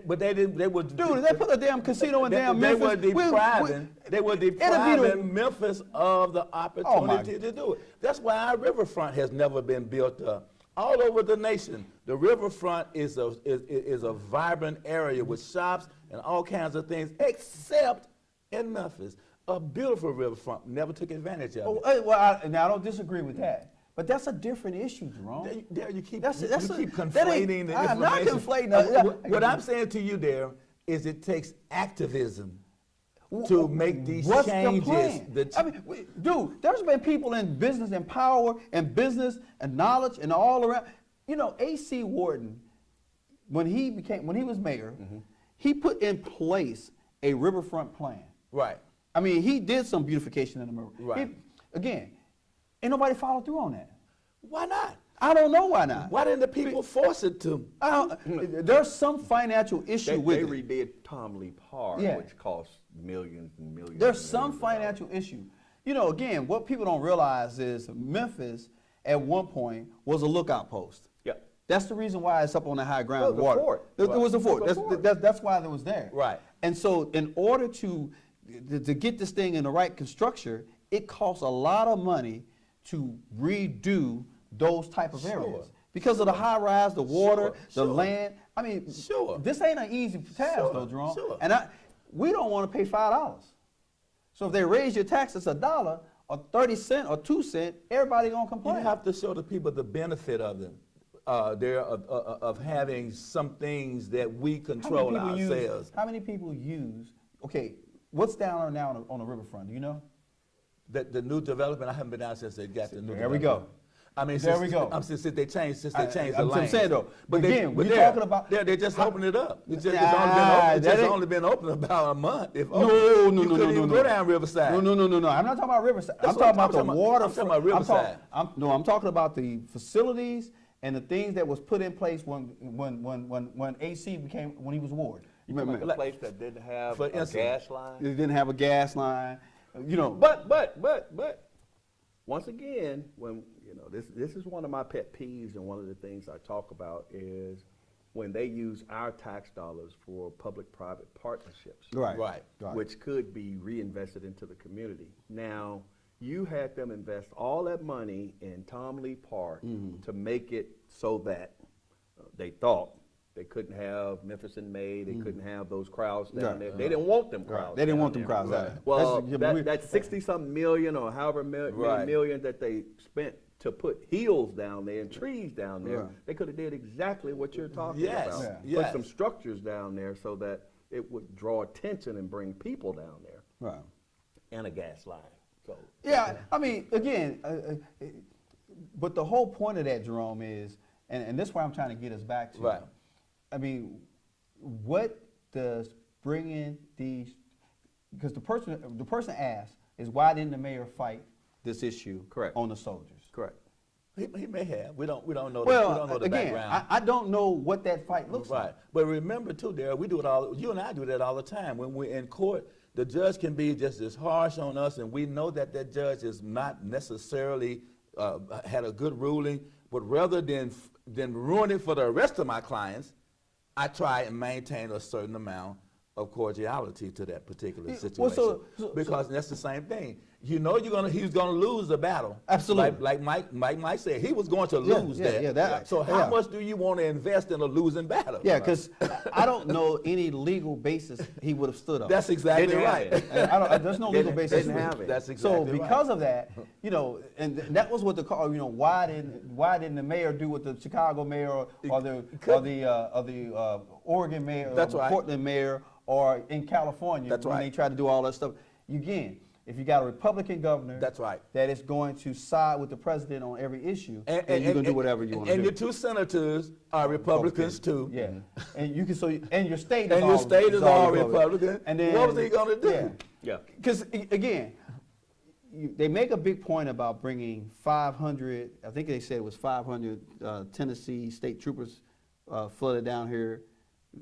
A: But they didn't. They were.
D: Dude, if they put a damn casino in damn
A: They
D: Memphis.
A: were depriving. They were depriving Memphis of the opportunity to do it. That's why our riverfront has never been built up. All over the nation, the riverfront is a vibrant area with shops and all kinds of things, except in Memphis. A beautiful riverfront, never took advantage of it.
D: Now I don't disagree with that, but that's a different issue, Jerome.
A: There you keep
D: That's
A: you
D: that
A: keep
D: ain't-
A: conflating the
D: I'm not
A: information.
D: conflating.
A: What I'm saying to you there is it takes activism to make these
D: What's
A: changes.
D: the plan? Dude, there's been people in business and power and business and knowledge and all around. A.C. Wharton, when he was mayor, he put in place a riverfront plan.
A: Right.
D: I mean, he did some beautification in the river.
A: Right.
D: Again, ain't nobody followed through on that.
A: Why not?
D: I don't know why not.
A: Why didn't the people force it to?
D: There's some financial issue with
B: They
D: it.
B: redid Tom Lee Park,
D: Yeah.
B: which cost millions and millions.
D: There's
B: and
D: some
B: millions of dollars.
D: financial issue. Again, what people don't realize is Memphis at one point was a lookout post.
B: Yeah.
D: That's the reason why it's up on the high ground.
B: It was a
D: water.
B: fort.
D: It was a fort.
B: It was a fort.
D: That's why it was there.
A: Right.
D: And so in order to get this thing in the right construction, it costs a lot of money to redo those type of areas. Because of the high rise, the water,
A: Sure.
D: the land. I mean, this ain't an easy task though, Jerome.
A: Sure.
D: And we don't want to pay $5. So if they raise your taxes $1 or 30 cents or 2 cents, everybody gonna
A: You
D: complain.
A: have to show the people the benefit of them. there of having some things that we control ourselves.
D: How many people use? Okay, what's down there now on the riverfront? Do you know?
A: The new development, I haven't been out since they got the new
D: There we
A: development.
D: go.
A: I mean,
D: There we go.
A: Since they changed the lanes.
D: I'm saying though,
A: But
D: again,
A: we're
D: talking about
A: they just opened it up. It's
D: Nah,
A: only been open about a month. If
D: No,
A: open.
D: no,
A: You
D: no,
A: couldn't
D: no,
A: even
D: no.
A: go down Riverside.
D: No. I'm not talking about Riverside.
A: That's
D: I'm
A: what
D: talking about the water.
A: I'm talking about Riverside.
D: I'm talking about the facilities and the things that was put in place when AC became when he was ward. You remember?
B: The place that didn't have
A: For
B: a
A: instance,
B: gas line.
D: It didn't have a gas line. You know.
B: But once again, when this is one of my pet peeves, and one of the things I talk about is when they use our tax dollars for public-private partnerships,
A: Right.
B: which could be reinvested into the community. Now, you had them invest all that money in Tom Lee Park to make it so that they thought they couldn't have Memphis in May, they couldn't have those crowds down there. They didn't want them crowds.
D: They didn't
B: down
D: want them
B: there.
D: crowds out there.
B: Well,
D: That's-
B: that 60-something million or however many million that they spent to put hills down there and trees down there,
D: Right.
B: they could have did exactly what you're talking
A: Yes,
B: about.
A: yeah.
B: Put
A: yes.
B: some structures down there so that it would draw attention and bring people down there,
D: Right.
B: and a gas line. So
D: Yeah, I mean, again, but the whole point of that, Jerome, is, and this is where I'm trying to get us back to.
A: Right.
D: I mean, what does bringing these? Because the person asked is, why didn't the mayor fight this issue
B: Correct.
D: on the soldiers?
B: correct.
A: He may have. We don't know.
D: Well,
A: we don't know the
D: again,
A: background.
D: I don't know what that fight looks
A: Right.
D: like.
A: But remember too, Darrell, we do it all. You and I do that all the time. When we're in court, the judge can be just as harsh on us, and we know that judge is not necessarily had a good ruling. But rather than ruin it for the rest of my clients, I try and maintain a certain amount of cordiality to that particular situation.
D: Well,
A: because that's the same thing. You know he's gonna lose the battle.
D: Absolutely.
A: Like Mike said, he was going to
D: Yeah,
A: lose
D: yeah,
A: that.
D: yeah, that-
A: So how
D: yeah.
A: much do you want to invest in a losing battle?
D: Yeah, because I don't know any legal basis he would have stood on.
A: That's exactly
B: Didn't have
A: right.
B: it.
D: And there's no legal basis.
B: Didn't have it.
A: That's exactly
D: So
A: right.
D: because of that, and that was what the call. Why didn't the mayor do what the Chicago mayor or the Oregon mayor,
A: That's
D: or
A: right.
D: Portland mayor, or in California
A: That's
D: when
A: right.
D: they tried to do all that stuff? Again, if you got a Republican governor,
A: That's right.
D: that is going to side with the president on every issue, then you can do whatever you want to
A: And
D: do.
A: your two senators are Republicans too.
D: Yeah, and you can and your state is
A: And
D: all,
A: your state is all Republican.
D: And then
A: What was he gonna do?
D: Yeah.
B: Yeah.
D: Because again, they make a big point about bringing 500. I think they said it was 500 Tennessee state troopers flooded down here.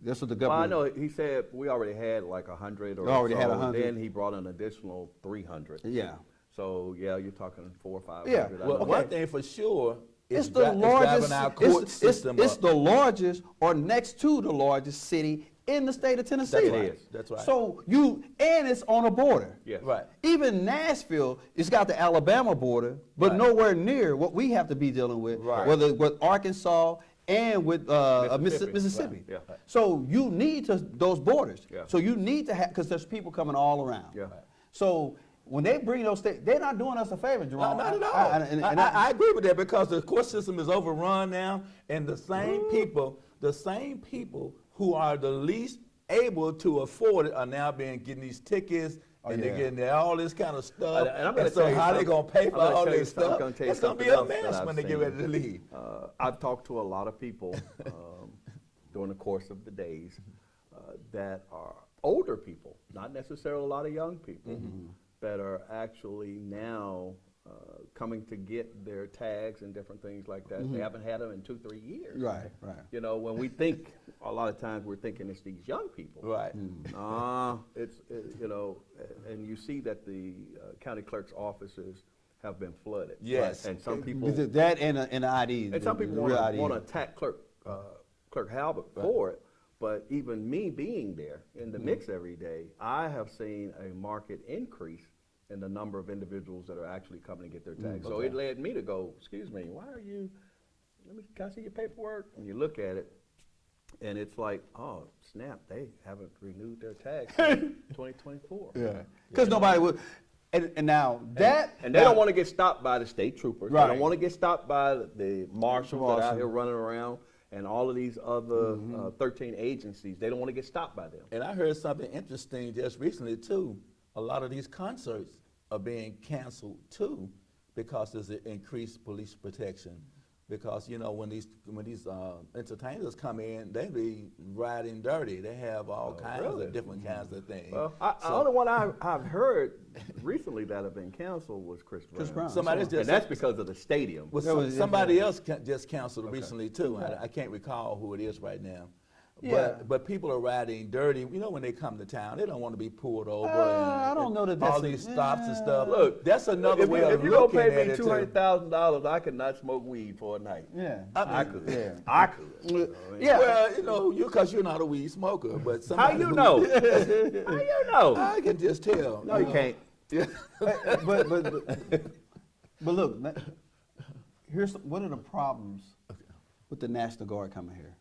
D: That's what the
B: Well,
D: government.
B: I know he said we already had like 100 or
D: We already had
B: so.
D: 100.
B: Then he brought an additional 300.
D: Yeah.
B: So yeah, you're talking 400 or 500.
D: Yeah.
B: I
A: Well,
B: know.
A: one thing for sure
D: It's
A: is
D: the largest.
A: driving our court system
D: It's
A: up.
D: the largest, or next to the largest city in the state of Tennessee.
A: That's
B: right.
A: That's right.
D: So and it's on a border.
B: Yes.
A: Right.
D: Even Nashville, it's got the Alabama border, but
A: Right.
D: nowhere near what we have to be dealing with,
A: Right.
D: whether with Arkansas and with
B: Mississippi.
D: Mississippi.
B: Right. Yeah.
D: So you need those borders.
B: Yeah.
D: So you need to have, because there's people coming all around.
B: Yeah.
D: So when they bring those states, they're not doing us a favor, Jerome.
A: Not at all.
D: I
A: I agree with that because the court system is overrun now, and the same people who are the least able to afford it are now getting these tickets. And
D: yeah.
A: they're getting all this kind of stuff.
B: And I'm gonna
A: so
B: tell you
A: how they
B: something.
A: gonna pay for
B: I'm gonna
A: all
B: tell you
A: this
B: something. I'm
A: stuff?
B: gonna tell you
A: It's gonna be
B: something
A: a
B: else that
A: mess
B: I've
A: when they get
B: seen.
A: ready to leave.
B: I've talked to a lot of people during the course of the days that are older people, not necessarily a lot of young people, that are actually now coming to get their tags and different things like that. They haven't had them in 2-3 years.
D: Right, right.
B: You know, when we think, a lot of times we're thinking it's these young people.
A: Right.
B: You know, and you see that the county clerk's offices have been flooded.
A: Yes.
B: And some people,
D: That and the ID.
B: and some people
D: the real ID.
B: want to attack Clerk Halbert for it. But even me being there in the mix every day, I have seen a market increase in the number of individuals that are actually coming to get their tags. So it led me to go, excuse me, why are you, can I see your paperwork? And you look at it, and it's like, oh, snap, they haven't renewed their tags since 2024.
D: Yeah. Because nobody would. And now that
B: And they don't want to get stopped by the state troopers. They
D: Right.
B: don't want to get stopped by the marshals that are out
D: Marshal.
B: here running around and all of these other 13 agencies. They don't want to get stopped by them.
A: And I heard something interesting just recently too. A lot of these concerts are being canceled too because there's an increased police protection. Because you know when these entertainers come in, they be riding dirty. They have all kinds
B: really?
A: of different kinds of things.
B: Well, the only one I've heard recently that have been canceled was Chris Brown.
D: Chris Brown.
A: Somebody's just
B: And that's because of the stadium.
A: well,
D: That was-
A: somebody else just canceled
B: Okay.
A: recently too. I can't recall who it is right now.
D: Yeah.
A: But people are riding dirty. You know when they come to town, they don't want to be pulled over.
D: I
A: and
D: don't know that
A: all
D: that's a-
A: these stops and
D: yeah.
A: stuff.
B: Look,
A: that's another
B: if
A: way
B: you,
A: of
B: if you're gonna
A: looking
B: pay
A: at
B: me
A: it. too.
B: $200,000, I could not smoke weed for a night.
D: yeah,
B: I could.
D: Yeah.
B: I could.
D: Yeah.
A: Well, you know, because you're not a weed smoker, but
B: How
A: somebody
B: you
A: who-
B: know? How you know?
A: I can just tell.
B: No, you
A: know.
B: can't.
D: But look, here's what are the problems with the National Guard coming here?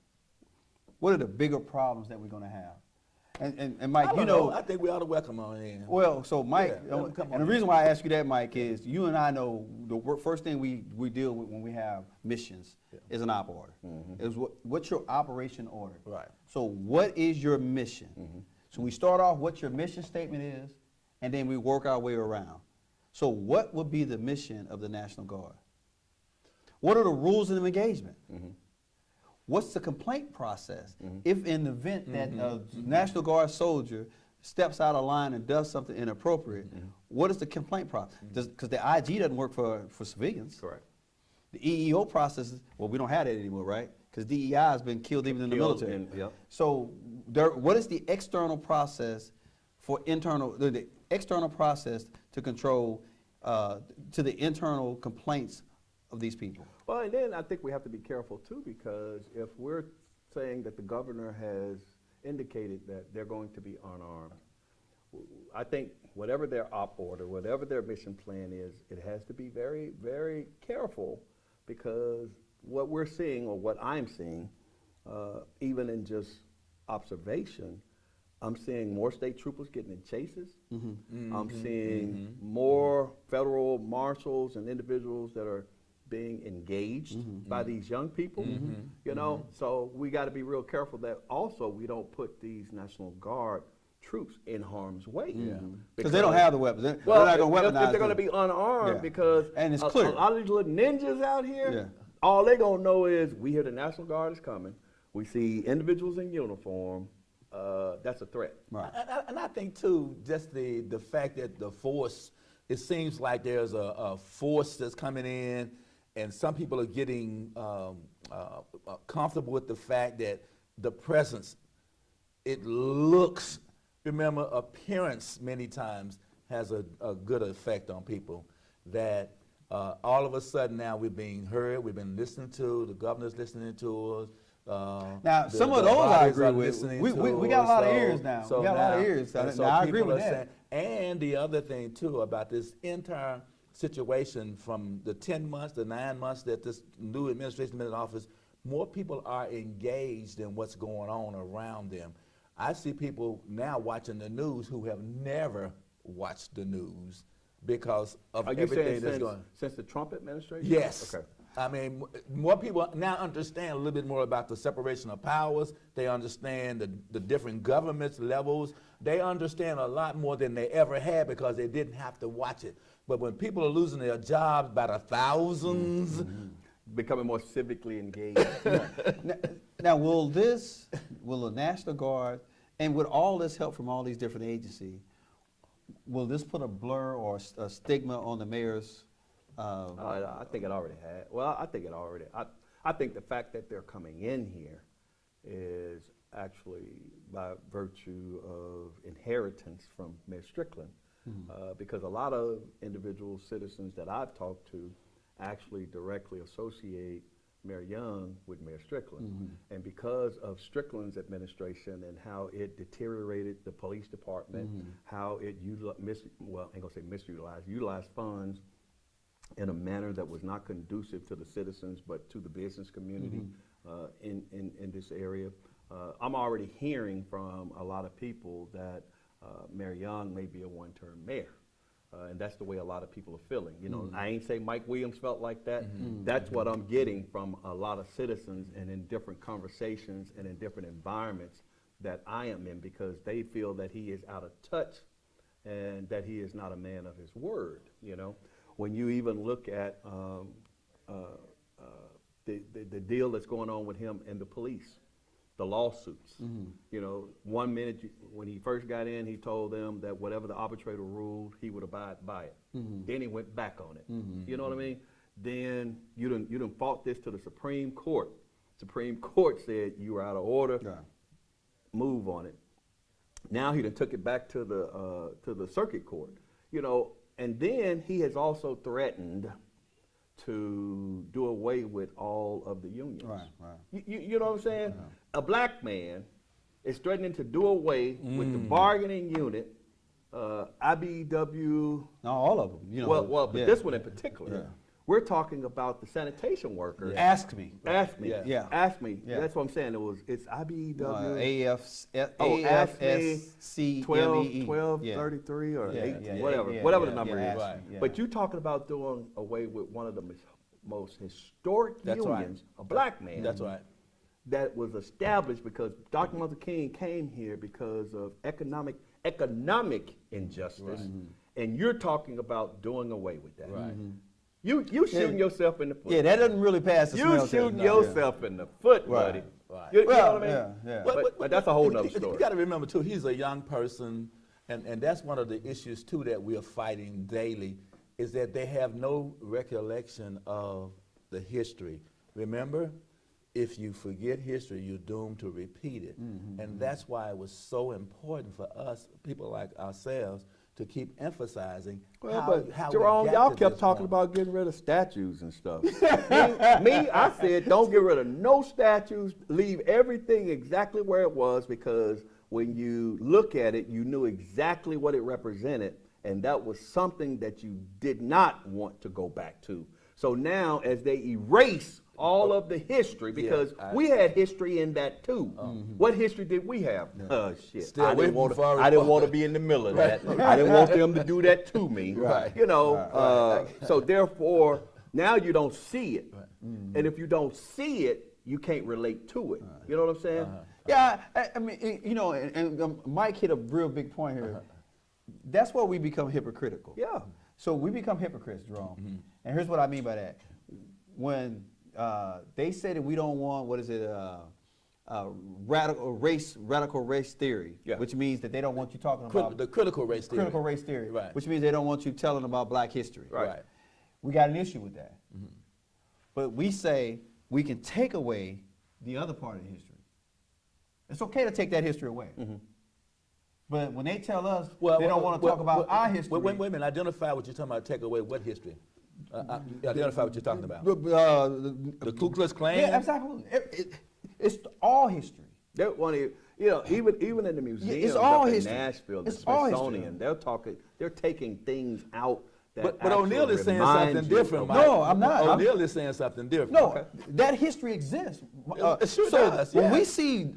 D: What are the bigger problems that we're going to have? And Mike,
A: I
D: you
A: don't
D: know,
A: I think we ought to welcome on in.
D: well, so Mike,
A: Yeah, let 'em come
D: and the
A: on.
D: reason why I ask you that, Mike, is you and I know first thing we deal with when we have missions is an op order. Is what's your operation order?
A: Right.
D: So what is your mission? So we start off what your mission statement is, and then we work our way around. So what would be the mission of the National Guard? What are the rules of engagement? What's the complaint process? If in the event that a National Guard soldier steps out of line and does something inappropriate, what is the complaint process? Because the IG doesn't work for civilians.
B: Correct.
D: The EEO process, well, we don't have that anymore, right? Because DEI has been killed even in the
B: Killed
D: military.
B: yep.
D: So what is the external process for the external process to control to the internal complaints of these people?
B: Well, and then I think we have to be careful too, because if we're saying that the governor has indicated that they're going to be unarmed, I think whatever their op order, whatever their mission plan is, it has to be very, very careful, because what we're seeing, or what I'm seeing, even in just observation, I'm seeing more state troopers getting in chases. I'm seeing more federal marshals and individuals that are being engaged by these young people, you know, so we got to be real careful that also we don't put these National Guard troops in harm's way.
D: Because they don't have the weapons. They're
B: Well,
D: not going to
B: if
D: weaponize
B: they're going to
D: them.
B: be unarmed,
D: Yeah.
B: because
D: And it's
B: a
D: clear.
B: lot of these little ninjas out here,
D: Yeah.
B: all they're going to know is we hear the National Guard is coming. We see individuals in uniform. That's a threat.
D: Right.
A: And I think too, just the fact that the force, it seems like there's a force that's coming in, and some people are getting comfortable with the fact that the presence, it looks, remember, appearance many times has a good effect on people. That all of a sudden now we're being heard, we've been listened to, the governor's listening to us.
D: Now, some of those I
A: bodies
D: agree
A: are
D: with.
A: listening
D: We
A: to
D: got a
A: us.
D: lot of ears now.
A: So
D: We got a lot of
A: now-
D: ears.
A: and so
D: Now, I agree
A: people
D: with
A: are
D: that.
A: and the other thing too about this entire situation, from the 10 months, the 9 months that this new administration been in office, more people are engaged in what's going on around them. I see people now watching the news who have never watched the news because of
B: Are you
A: everything
B: saying
A: that's going.
B: since the Trump administration?
A: Yes.
B: Okay.
A: I mean, more people now understand a little bit more about the separation of powers. They understand the different governments levels. They understand a lot more than they ever had because they didn't have to watch it. But when people are losing their jobs by the thousands,
B: Becoming more civically engaged.
D: Now, will the National Guard, and with all this help from all these different agencies, will this put a blur or a stigma on the mayor's?
B: I think it already had. Well, I think it already. I think the fact that they're coming in here is actually by virtue of inheritance from Mayor Strickland, because a lot of individual citizens that I've talked to actually directly associate Mayor Young with Mayor Strickland. And because of Strickland's administration and how it deteriorated the police department, how it utilized funds in a manner that was not conducive to the citizens but to the business community in this area. I'm already hearing from a lot of people that Mayor Young may be a one-term mayor. And that's the way a lot of people are feeling. You know, I ain't say Mike Williams felt like that. That's what I'm getting from a lot of citizens and in different conversations and in different environments that I am in, because they feel that he is out of touch and that he is not a man of his word. You know, when you even look at the deal that's going on with him and the police, the lawsuits. You know, 1 minute when he first got in, he told them that whatever the arbitrator ruled, he would abide by it. Then he went back on it. You know what I mean? Then you done fought this to the Supreme Court. Supreme Court said you were out of order.
D: Yeah.
B: Move on it. Now he done took it back to the circuit court. You know, and then he has also threatened to do away with all of the unions.
D: Right.
B: You know what I'm saying? A black man is threatening to do away with the bargaining unit, IBEW.
D: No, all of them. You know.
B: Well, but this one in particular.
D: Yeah.
B: We're talking about the sanitation workers.
D: Yeah. Ask me.
B: Ask me.
D: Yeah.
B: Ask me.
D: Yeah.
B: That's what I'm saying. It's IBEW.
D: AFSC
B: 1233 or 18, whatever the number is.
D: Right.
B: But you're talking about doing away with one of the most historic
A: That's
B: unions,
A: right.
B: a black man.
A: That's right.
B: That was established because Dr. Martin Luther King came here because of economic injustice, and you're talking about doing away with that.
A: Right.
B: You shooting yourself in the foot.
D: Yeah, that doesn't really pass the smell
B: You
D: test.
B: shooting
D: No,
B: yourself in the foot, buddy.
A: Right.
B: You know
D: Well,
B: what I mean?
D: yeah.
B: But that's a whole nother story.
A: You got to remember too, he's a young person, and that's one of the issues too that we are fighting daily, is that they have no recollection of the history. Remember, if you forget history, you're doomed to repeat it. And that's why it was so important for us, people like ourselves, to keep emphasizing how
B: Jerome,
A: we got
B: y'all
A: to
B: kept
A: this
B: talking
A: point.
B: about getting rid of statues and stuff. me, I said don't get rid of no statues. Leave everything exactly where it was, because when you look at it, you knew exactly what it represented, and that was something that you did not want to go back to. So now, as they erase all of the history, because we had history in that too. What history did we have? Shit.
A: Still
B: I didn't
A: waiting for our
B: want to
A: report.
B: be in the middle of that. I didn't want them to do that to me.
A: Right.
B: You know, so therefore, now you don't see it. And if you don't see it, you can't relate to it. You know what I'm saying?
D: Yeah, I mean, you know, and Mike hit a real big point here. That's where we become hypocritical.
B: Yeah.
D: So we become hypocrites, Jerome. And here's what I mean by that. When they say that we don't want, radical race theory, which means that they don't want you talking about
A: the critical race theory.
D: critical race theory,
A: Right.
D: which means they don't want you telling about black history.
A: Right.
D: We got an issue with that. But we say we can take away the other part of the history. It's okay to take that history away. But when they tell us they don't want to talk about our history.
A: Wait a minute. Identify what you're talking about. Take away what history? Identify what you're talking about. The Ku Klux Klan?
D: Yeah, absolutely. It's all history.
B: They want to, you know, even in the museum
D: it's all
B: up in
D: history.
B: Nashville, the
D: It's all history.
B: Smithsonian, they're taking things out that
A: But O'Neill is saying something different, Mike.
D: No, I'm not.
A: O'Neill is saying something different.
D: No, that history exists.
A: It sure
D: so
A: does,
D: when
A: yeah.
D: we see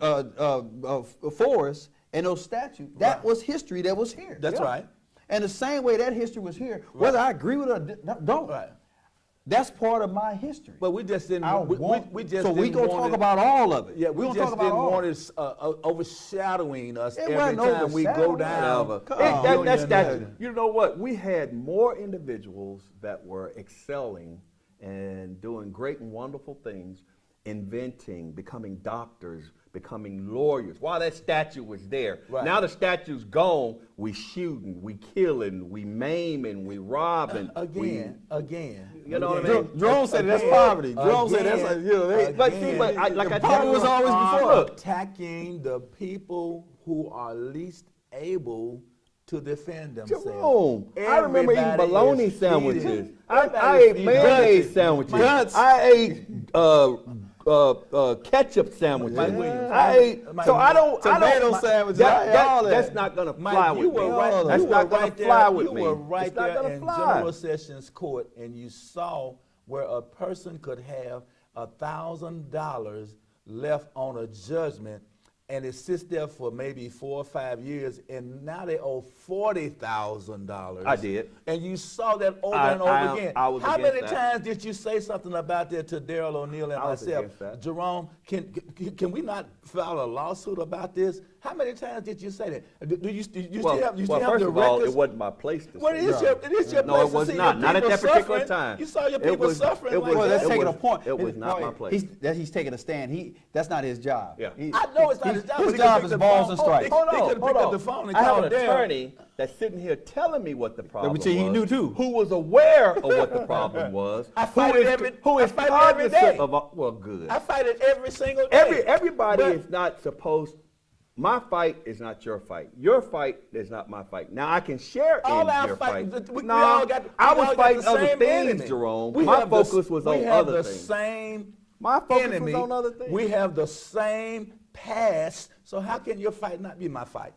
D: forests and those statues, that was history that was here.
A: That's right.
D: And the same way that history was here, whether I agree with it or don't,
A: Right.
D: that's part of my history.
A: But we just didn't. We just
D: so we
A: didn't
D: gonna
A: want
D: talk
A: it-
D: about all of it.
A: Yeah, we
D: gonna
A: just
D: talk about
A: didn't
D: all
A: want
D: of it.
A: it overshadowing us
D: It
A: every
D: wasn't
A: time we go
D: overshadowing.
A: down.
B: That
A: Union
B: statue.
A: Avenue.
B: You know what? We had more individuals that were excelling and doing great and wonderful things, inventing, becoming doctors, becoming lawyers, while that statue was there.
A: Right.
B: Now the statue's gone, we shooting, we killing, we maiming, we robbing.
A: Again.
B: You know what I mean?
D: Jerome said that's poverty. Jerome said that's like, you know,
B: But see, but like I tell
D: poverty
B: you,
D: was always before.
B: look,
A: Attacking the people who are least able to defend themselves.
B: Jerome, I remember eating
A: Everybody
B: bologna
A: is
B: sandwiches.
A: feeding-
B: I
A: everybody
B: ate
A: is
B: mayonnaise
A: feeding-
B: sandwiches.
D: Guts.
B: I ate ketchup sandwiches.
A: Mike Williams.
B: I ate.
A: Mike
B: So I don't.
D: Tomato sandwiches. I ate all that.
B: That's not gonna fly
A: Mike, you
B: with
A: were
B: me.
A: right.
B: That's
A: you
B: not
A: were
B: gonna
A: right
B: fly
A: there,
B: with me.
A: You were right
B: It's not
A: there
B: gonna
A: in
B: fly.
A: General Sessions Court, and you saw where a person could have $1,000 left on a judgment and it sits there for maybe 4 or 5 years, and now they owe $40,000.
B: I did.
A: And you saw that over and over again.
B: I was
A: How
B: against
A: many
B: that.
A: times did you say something about that to Darrell O'Neal and
B: I was
A: myself?
B: against that.
A: Jerome, can we not file a lawsuit about this? How many times did you say that? Do you still have the
B: first of all,
A: records?
B: it wasn't my place to
A: Well,
B: say
A: it is
B: that.
A: your
B: No,
A: place
B: it was
A: to see
B: not.
A: your
B: Not at
A: people
B: that particular
A: suffering.
B: time.
A: You saw your
B: It
A: people
B: was-
A: suffering
B: it
A: like
B: was-
D: Well,
A: that.
D: that's taking a
B: was-
D: point.
B: it was not my place.
D: He's taking a stand. That's not his job.
B: Yeah.
A: I know it's not his job. but
D: His
A: he
D: job
A: could
D: is
A: pick the
D: balls
A: phone.
D: and strikes.
A: Hold on,
B: Hold
A: he could
B: on,
A: pick
B: hold
A: up the
B: on.
A: phone and
B: I have
A: call
B: an
A: Darrell.
B: attorney that's sitting here telling me what the problem
D: but see, he
B: was.
D: knew too.
B: Who was aware of what the problem was.
A: I
B: who
A: fight it
B: is
A: every-
B: who is
A: I fight it every
B: cognizant
A: day.
B: of well, good.
A: I fight it every single day.
B: Everybody
A: But-
B: is not supposed. My fight is not your fight. Your fight is not my fight. Now I can share
A: All
B: in
A: our
B: your
A: fight-
B: fight.
A: we
B: No,
A: all got- we
B: I
A: all
B: was
A: got
B: fighting
A: the
B: other
A: same
B: things,
A: enemy.
B: Jerome.
A: We
B: My
A: have the-
B: focus was
A: we
B: on
A: have
B: other
A: the
B: things.
A: same
B: My focus
A: enemy.
B: was on other things.
A: We have the same past. So how can your fight not be my fight?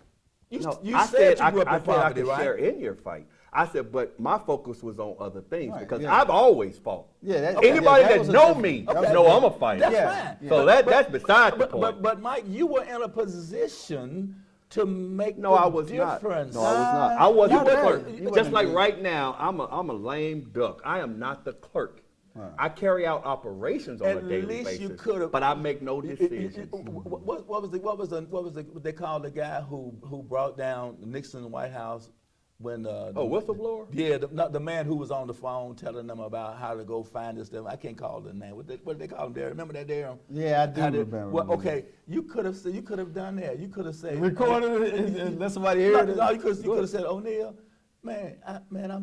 A: You
B: No,
A: you
B: I
A: said
B: I
A: you grew up in
B: said I
A: poverty,
B: could
A: right?
B: share in your fight. I said, but my focus was on other things
D: Right,
B: because
D: yeah.
B: I've always fought.
D: Yeah, that-
B: Anybody
D: yeah, that
B: that
D: was a
B: know
D: different-
B: me
A: Okay.
B: know I'm a fighter.
A: That's
D: Yeah.
A: fine.
B: So that's beside the point.
A: But Mike, you were in a position to make
B: No,
A: the
B: I was not.
A: difference.
B: No, I was not. I wasn't
A: you
B: the
A: were-
B: clerk.
A: you
B: Just
D: wasn't
B: like
D: good.
B: right now, I'm a lame duck. I am not the clerk.
D: Right.
B: I carry out operations on
A: At
B: a daily
A: least you
B: basis,
A: could've-
B: but I make no decisions.
A: What was they called the guy who brought down Nixon White House when
B: Whistleblower?
A: Yeah, the man who was on the phone telling them about how to go find this stuff. I can't call the name. What did they call him, Darrell? Remember that, Darrell?
D: Yeah, I do
A: How did-
D: remember.
A: Well, okay, you could have done that. You could have said
D: Recorded it and let somebody hear it.
A: No, you could have said, O'Neal, man,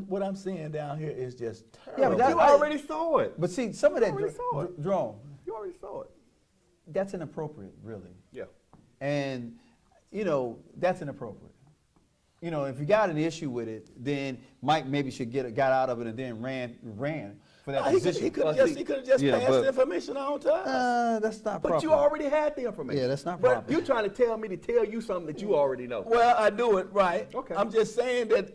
A: what I'm seeing down here is just terrible.
D: Yeah, but that-
B: You already saw it.
D: But see, some of that,
B: already saw it.
D: Jerome,
B: You already saw it.
D: that's inappropriate, really.
B: Yeah.
D: And, that's inappropriate. If you got an issue with it, then Mike maybe should got out of it and then ran for that
A: He
D: position.
A: could have just
D: Yeah,
A: passed
D: but-
A: the information on to us.
D: That's not
B: But
D: proper.
B: you already had the information.
D: Yeah, that's not
B: But
D: proper.
B: you trying to tell me to tell you something that you already know.
A: Well, I do it right.
B: Okay.
A: I'm just saying that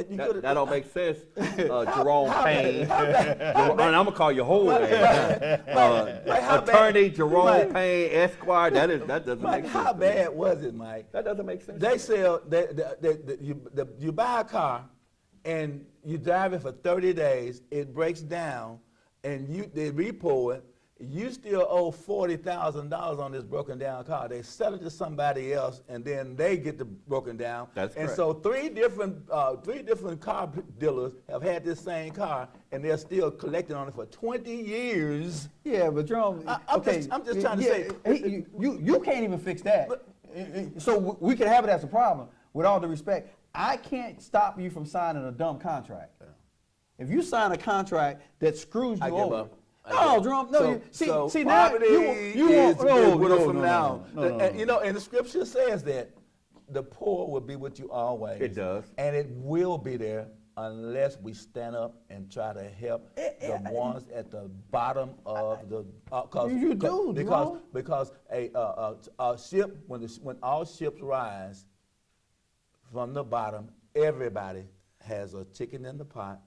A: you could
B: That don't make sense, Jerome
A: how
B: Payne.
A: bad-
B: And I'm gonna call your whole name.
A: how bad-
B: Attorney Jerome
A: Mike.
B: Payne, Esquire. That doesn't
A: Mike,
B: make sense.
A: how
B: to me.
A: bad was it, Mike?
B: That doesn't make sense.
A: They sell, you buy a car and you drive it for 30 days, it breaks down, and they repo it, you still owe $40,000 on this broken down car. They sell it to somebody else, and then they get the broken down.
B: That's
A: and
B: correct.
A: so three different car dealers have had this same car, and they're still collecting on it for 20 years.
D: Yeah, but Jerome,
A: I'm just trying to say-
D: you can't even fix that. So we can have it as a problem. With all due respect, I can't stop you from signing a dumb contract. If you sign a contract that screws you
A: I give
D: over,
A: up.
D: no, Jerome, no. See now
A: poverty
D: you
A: is
D: want no,
A: widow
D: no,
A: from
D: no,
A: now.
D: no, no, no.
A: And the scripture says that the poor will be with you always.
B: It does.
A: And it will be there unless we stand up and try to help the ones at the bottom of the.
D: You do,
A: because a ship when all ships rise from the bottom, everybody has a chicken in the pot.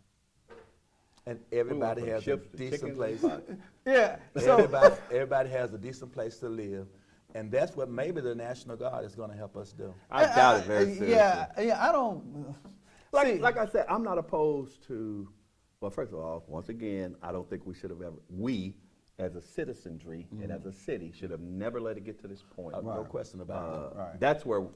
A: And everybody
B: from
A: has a
B: ships to
A: decent
B: chickens in
A: place.
B: the pot.
D: Yeah. So
A: Everybody has a decent place to live, and that's what maybe the National Guard is going to help us do.
B: I doubt it very seriously.
D: Yeah, I don't. See,
B: Like I said, I'm not opposed to. Well, first of all, once again, I don't think we should have ever. We, as a citizenry and as a city, should have never let it get to this point.
A: No question about that.
D: Right.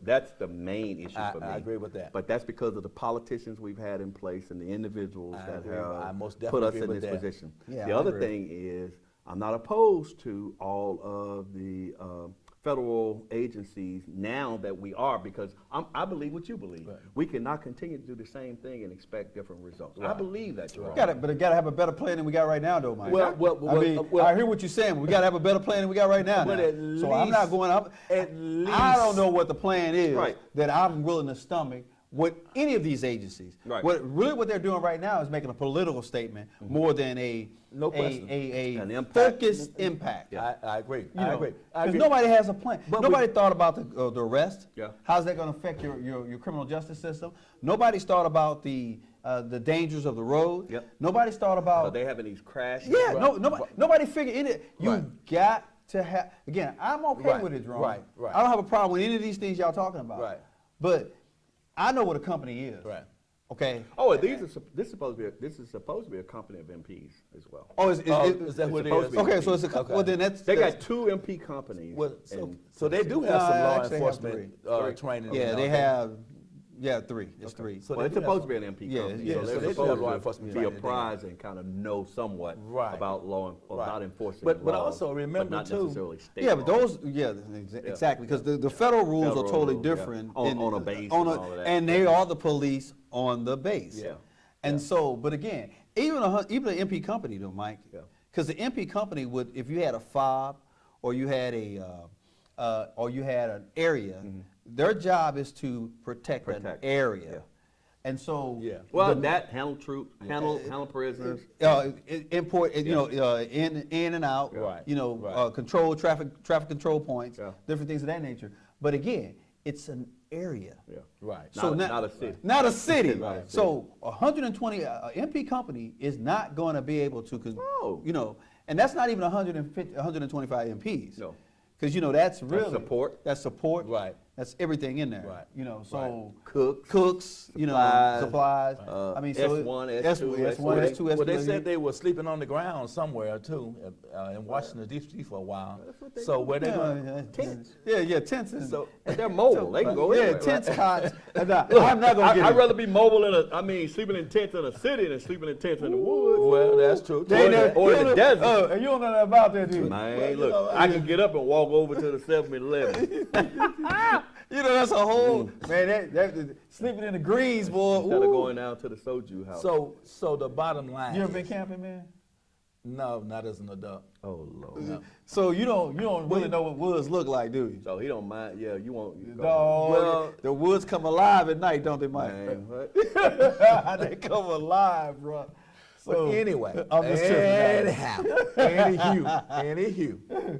B: That's the main issue for me.
A: I agree with that.
B: But that's because of the politicians we've had in place and the individuals
A: I
B: that
A: agree. I
B: have
A: most
B: put
A: definitely
B: us
A: agree
B: in
A: with
B: this
A: that.
B: position.
D: Yeah,
B: The
D: I
B: other
D: agree.
B: thing is, I'm not opposed to all of the federal agencies now that we are, because I believe what you believe.
A: Right.
B: We cannot continue to do the same thing and expect different results. I believe that, Jerome.
D: but it got to have a better plan than we got right now, though, Mike.
A: Well,
D: I hear what you're saying, but we got to have a better plan than we got right now.
A: But
D: now.
A: at
D: So I'm not
A: least-
D: going up.
A: at
D: I don't
A: least-
D: know what the plan is
B: Right.
D: that I'm willing to stomach with any of these agencies.
B: Right.
D: What they're doing right now is making a political statement more than
A: No question.
B: An impact.
D: focused impact.
A: I agree.
D: You
A: I
D: know,
A: agree. I
D: 'cause
A: agree.
D: nobody has a plan.
A: But
D: Nobody thought about the arrest.
B: Yeah.
D: How's that going to affect your criminal justice system? Nobody's thought about the dangers of the road.
B: Yep.
D: Nobody's thought about.
B: They having these crashes.
D: Yeah. Nobody figured in it. You
A: Right.
D: got to have, again, I'm okay
A: Right,
D: with it, Jerome.
A: right.
D: I don't have a problem with any of these things y'all talking about.
A: Right.
D: But I know what a company is.
A: Right.
D: Okay.
B: Oh, this is supposed to be a company of MPs as well.
D: Oh,
A: Is that what it
B: supposed
A: is?
B: to be.
D: okay, so it's a,
A: Okay.
D: well then that's.
B: They
D: that's-
B: got 2 MP companies.
A: Well,
B: in
A: so they do
D: No,
A: have some law
D: actually they have
A: enforcement
B: three.
A: training.
D: Yeah,
A: and
D: they
A: all that.
D: have, 3. It's 3.
A: So
B: Well,
A: they
B: it's
A: do have
B: supposed to
A: some-
B: be an MP
D: Yeah,
B: company.
D: yeah,
B: so
D: so
B: they're
A: they do
B: supposed
A: have law
B: to
A: enforcement
B: be
A: training.
B: apprised and kind of know somewhat
A: Right.
B: about
A: Right.
B: about enforcing
A: But
B: laws,
A: also remember,
B: not
A: too-
B: necessarily state
D: Yeah, but
B: laws.
D: those, exactly, because the federal rules
B: Federal
D: are totally
B: rules, yeah.
D: different.
B: On a base
D: on
B: and all of that.
D: and they are the police on the base.
B: Yeah.
D: And so, but again, even an MP company though, Mike,
B: Yeah.
D: because the MP company would, if you had a fob or you had an area, their job is to protect an
B: Protect,
D: area.
B: yeah.
D: And so,
A: Yeah.
B: Well,
D: the-
B: that handle troops, handle prisoners.
D: import, in and out,
A: Right, right.
D: control traffic control points,
B: Yeah.
D: different things of that nature. But again, it's an area.
B: Yeah.
A: Right.
B: Not,
D: now-
B: not a city.
D: Not a city.
A: Right.
D: So 120 MP company is not going to be able to,
B: No.
D: and that's not even 150, 125 MPs.
B: No.
D: Because that's really
B: support.
D: That's support.
A: Right.
D: That's everything in there.
A: Right.
D: So
B: Cooks,
D: supplies.
B: Supplies,
D: I mean, so
B: S1,
D: S1,
B: S2,
D: S2,
A: Well, they
D: S2.
A: said they were sleeping on the ground somewhere too, in Washington D.C. for a while. So where they going?
B: Tents.
D: Yeah, tents. And,
A: So
B: And they're mobile. They can go
D: yeah,
B: anywhere.
D: tents,
B: right?
D: cots. And, I'm not gonna get
B: I'd
D: it.
B: rather be mobile sleeping in tents in a city than sleeping in tents in the woods.
A: well, that's true.
D: They never-
B: or in
D: you
B: the
D: know-
B: desert.
D: Oh, and you don't know nothing about that, do you?
B: Man,
A: Well, you
B: look,
A: know,
B: I can get up and walk over to the 7-Eleven
D: That's a whole man. That sleeping in the greens, boy.
B: instead of
D: ooh.
B: going down to the soju house.
A: So the bottom line.
D: You ever been
A: is-
D: camping, man?
A: No, not as an adult.
B: oh Lord.
D: So you don't really know what woods look like, do you?
B: So he don't mind. Yeah, you won't. You go,
D: No,
A: Well-
D: the woods come alive at night, don't they, Mike?
B: man, what?
D: They come alive, bro.
A: But anyway,
D: I'm just
A: anywho.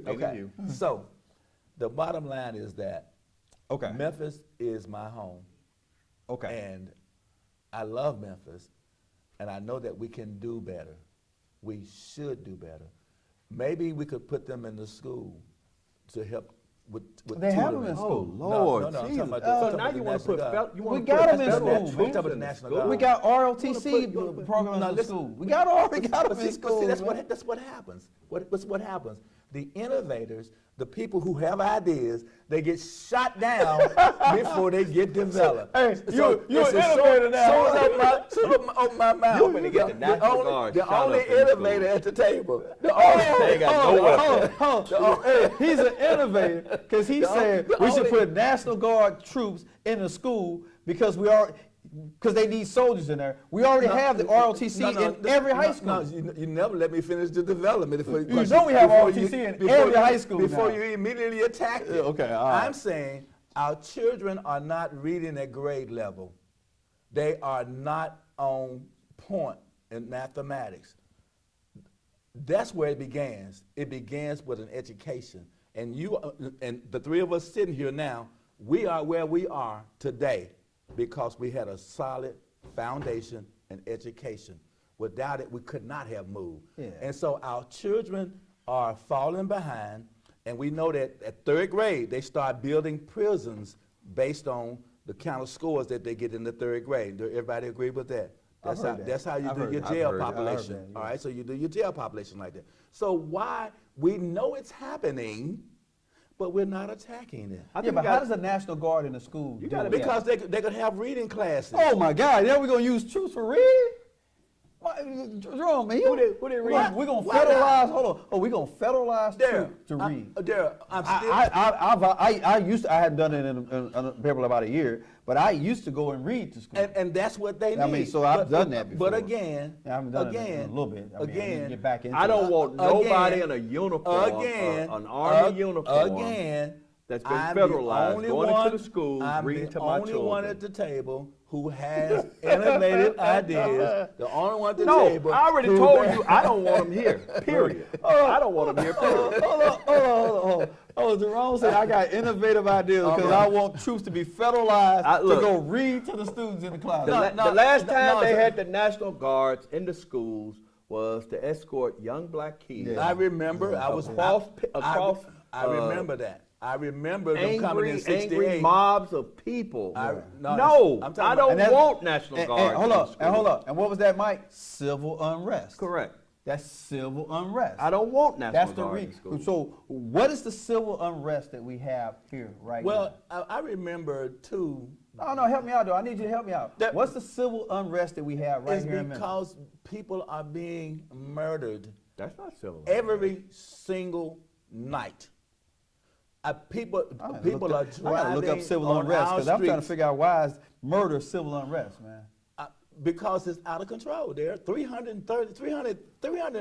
A: Okay.
B: Anywho.
A: So the bottom line is that
D: Okay.
A: Memphis is my home.
D: Okay.
A: And I love Memphis, and I know that we can do better. We should do better. Maybe we could put them in the school to help with
D: They have them
A: tutoring.
D: in
B: Oh
D: school.
B: Lord,
A: No, I'm talking
B: Jesus.
A: about the-
B: So
A: talking
B: now
A: about
B: you
A: the
B: want to put
A: National Guard.
B: you want
D: We
B: to
D: got
B: put
D: 'em in
B: federal
D: school,
B: troops
A: man.
B: in
A: Talking about
B: the
A: the National
B: school?
A: Guard.
D: We got
B: You
D: ROTC
B: wanna put-
D: programs
A: Now
D: in
A: listen-
D: school. We got them in
A: But see,
D: school.
A: that's
D: man.
A: what happens. What happens? The innovators, the people who have ideas, they get shot down before they get developed.
D: Hey, you're an
A: listen,
D: innovator now.
A: on my mouth.
B: You finna get the National Guard
A: the
B: shot
A: only
B: up in the
A: innovator
B: school.
A: at the table. The
B: They
A: only,
B: got no weapons.
D: Hey, he's an innovator because he said
A: the
D: we should
A: only-
D: put National Guard troops in the school because they need soldiers in there. We already have the ROTC in every high school.
A: No, you never let me finish the development.
D: You know we have ROTC in every high school
A: Before
D: now.
A: you immediately attack it.
D: Okay, all right.
A: I'm saying our children are not reading at grade level. They are not on point in mathematics. That's where it begins. It begins with an education. And and the three of us sitting here now, we are where we are today because we had a solid foundation in education. Without it, we could not have moved.
D: Yeah.
A: And so our children are falling behind, and we know that at third grade, they start building prisons based on the kind of scores that they get in the third grade. Do everybody agree with that?
D: I've heard that.
A: That's how you
D: I've
A: do
D: heard
A: your
D: that.
A: jail
B: I've heard that.
A: population.
D: I've heard that,
A: All
D: yeah.
A: right, so you do your jail population like that. So why, we know it's happening, but we're not attacking it.
B: I
D: Yeah,
B: think
D: but
B: you
D: how
B: got-
D: does the National Guard in the school do
B: gotta
D: it?
B: be-
A: Because they could have reading classes.
D: Oh my God! Now we're gonna use troops for reading? Jerome, man,
B: Who they read?
D: We're gonna
A: Why not?
D: federalize. Hold on. Oh, we're gonna federalize
A: Darrell,
D: troops to read.
A: Darrell, I'm still.
D: I hadn't done it in a paper about a year, but I used to go and read to school.
A: And that's what they need.
D: I mean, so I've done that before.
A: But again,
D: I haven't done
A: again,
D: it in a little bit. I mean, I need to
A: again,
D: get back into
B: I don't
D: it.
B: want
A: Again,
B: nobody in a uniform,
A: again,
B: an army uniform.
A: Again,
B: that's been
A: I'm
B: federalized,
A: the only
B: going into
A: one-
B: the schools,
A: I'm
B: reading
A: the
B: to my
A: only one
B: children.
A: at the table who has innovative ideas. The only one at the
B: No,
A: table.
B: I already
A: who-
B: told you I don't want them here. Period. I don't want them here. Period.
D: Hold on. Oh, Jerome said I got innovative ideas because I want troops to be federalized to
B: Look.
D: go read to the students in the class.
B: The last time they had the National Guards in the schools was to escort young black kids.
D: Yeah.
A: I remember. I was
B: Across-
A: I remember that. I remember them coming in '68.
B: angry mobs of people.
A: No, I'm talking
B: I
A: about-
B: don't
D: And that-
B: want National
D: And
B: Guard.
D: hold
B: in
D: up, and hold
B: school.
D: up. And what was that, Mike? Civil unrest.
B: Correct.
D: That's civil unrest.
B: I don't want National
D: That's the
B: Guard in
D: reason.
B: school.
D: So, what is the civil unrest that we have here right
A: Well, I remember too.
D: now? No, help me out, though. I need you to help me out.
A: That-
D: What's the civil unrest that we have right
A: It's
D: here in Memphis?
A: because people are being murdered
B: That's not civil.
A: every single night. People
D: I gotta
A: people
D: look
A: are
D: up- I gotta look up
A: driving
D: civil
A: on
D: unrest
A: our
D: because I'm trying to
A: streets,
D: figure out why is murder civil unrest, man.
A: because it's out of control. There are 300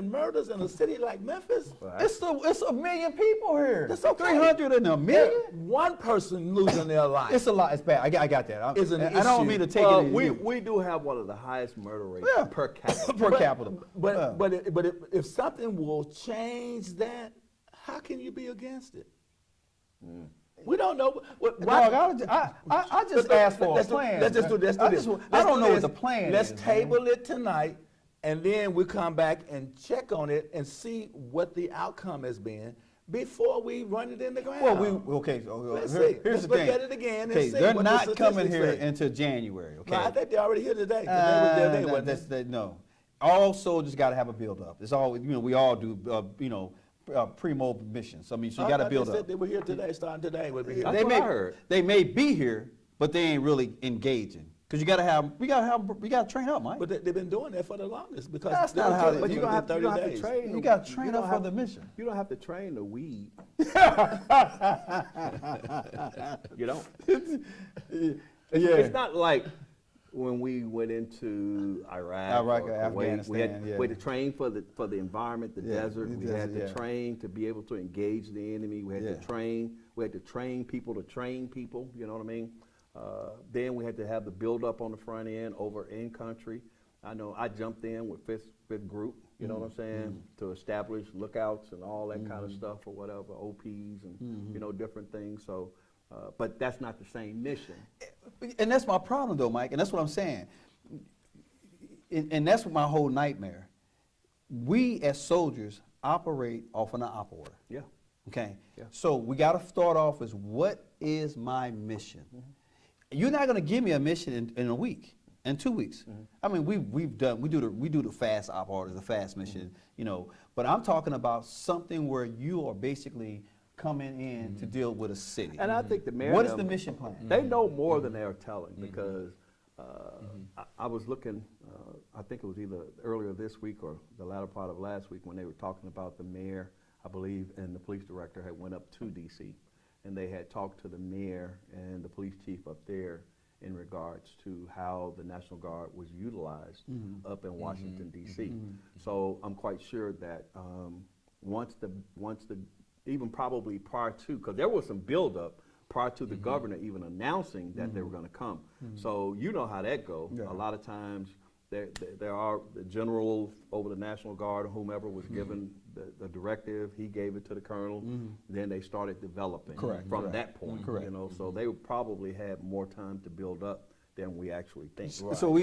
A: murders in a city like Memphis.
D: It's a million people here.
A: That's okay.
D: 300 in a million?
A: One person losing their life.
D: It's a lot. It's bad. I got that.
A: It's an
D: I don't
A: issue.
D: mean to take
B: Well,
D: it.
B: we do have one of the highest murder rates
D: Yeah.
B: per capita.
D: per capita.
A: But if something will change that, how can you be against it? We don't know.
D: Dog, I just asked for a
A: Let's do-
D: plan.
A: Let's just do this.
D: I don't know what the plan
A: Let's
D: is.
A: table it tonight, and then we come back and check on it and see what the outcome has been before we run it in the ground.
D: Well, okay. So
A: Let's
D: here-
A: see.
D: Here's
A: Let's
D: the
A: look
D: thing.
A: at it again and
D: Okay,
A: see
D: they're
A: what the
D: not coming
A: statistics
D: here
A: say.
D: until January. Okay.
A: No, I think they're already here today. 'Cause they was there, they wasn't.
D: No. All soldiers got to have a build up. It's all we all do. Primo missions. I mean, so you got to build
A: They
D: up.
A: said they were here today, starting today. We'll be here.
B: That's
D: They
B: what I
D: may
B: heard.
D: they may be here, but they ain't really engaging. Because we got to train up, Mike.
A: But they've been doing that for the longest because
D: That's
A: they
D: not
A: were
D: how
A: telling
D: they-
B: But
A: us
B: you
A: within
B: don't have,
A: 30
B: you don't have
A: days.
B: to train.
D: You got to train
B: you don't
D: up for
B: have-
D: the mission.
B: You don't have to train the weed. You don't. It's not like when we went into Iraq
D: Iraq
B: or
D: or
B: Kuwait, we
D: Afghanistan,
B: had to train for the environment, the
D: Yeah,
B: desert.
D: the
B: We
D: desert,
B: had to
D: yeah.
B: train to be able to engage the enemy. We had
D: Yeah.
B: to train. We had to train people to train people. You know what I mean? Then we had to have the build up on the front end over in country. I know I jumped in with fifth group. You know what I'm saying? To establish lookouts and all that kind of stuff or whatever, OPs and you know different things. So, but that's not the same mission.
D: And that's my problem, though, Mike. And that's what I'm saying. And that's my whole nightmare. We as soldiers operate off an op order.
B: Yeah.
D: Okay.
B: Yeah.
D: So we got to start off as what is my mission? You're not going to give me a mission in a week, in 2 weeks. I mean, we do the fast op orders, the fast mission, you know. But I'm talking about something where you are basically coming in to deal with a city.
B: And I think the mayor.
D: What is the mission plan?
B: They know more than they're telling because I was looking. I think it was either earlier this week or the latter part of last week when they were talking about the mayor, I believe, and the police director had went up to D.C. and they had talked to the mayor and the police chief up there in regards to how the National Guard was utilized up in Washington, D.C. So I'm quite sure that once the even probably prior to, because there was some buildup prior to the governor even announcing that they were going to come. So you know how that go.
D: Yeah.
B: A lot of times there are the general over the National Guard or whomever was given the directive. He gave it to the colonel. Then they started developing
D: Correct.
B: from
D: Correct.
B: that point.
D: Correct.
B: You know, so they probably had more time to build up than we actually think.
D: So so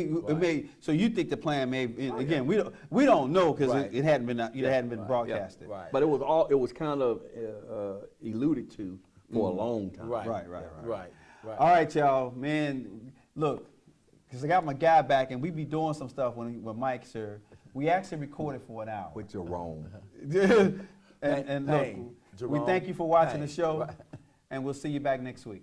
D: you think the plan may again we don't know because
A: Right.
D: it hadn't been broadcasted.
A: Right.
B: But it was kind of alluded to for a long time.
A: Right.
D: Right. All right, y'all, man. Look, because I got my guy back, and we be doing some stuff when Mike's here. We actually recorded for an hour.
B: With Jerome.
D: and look,
A: Payne,
D: we
A: Jerome,
D: thank you for watching the
A: Payne.
D: show,
A: Right.
D: and we'll see you back next week.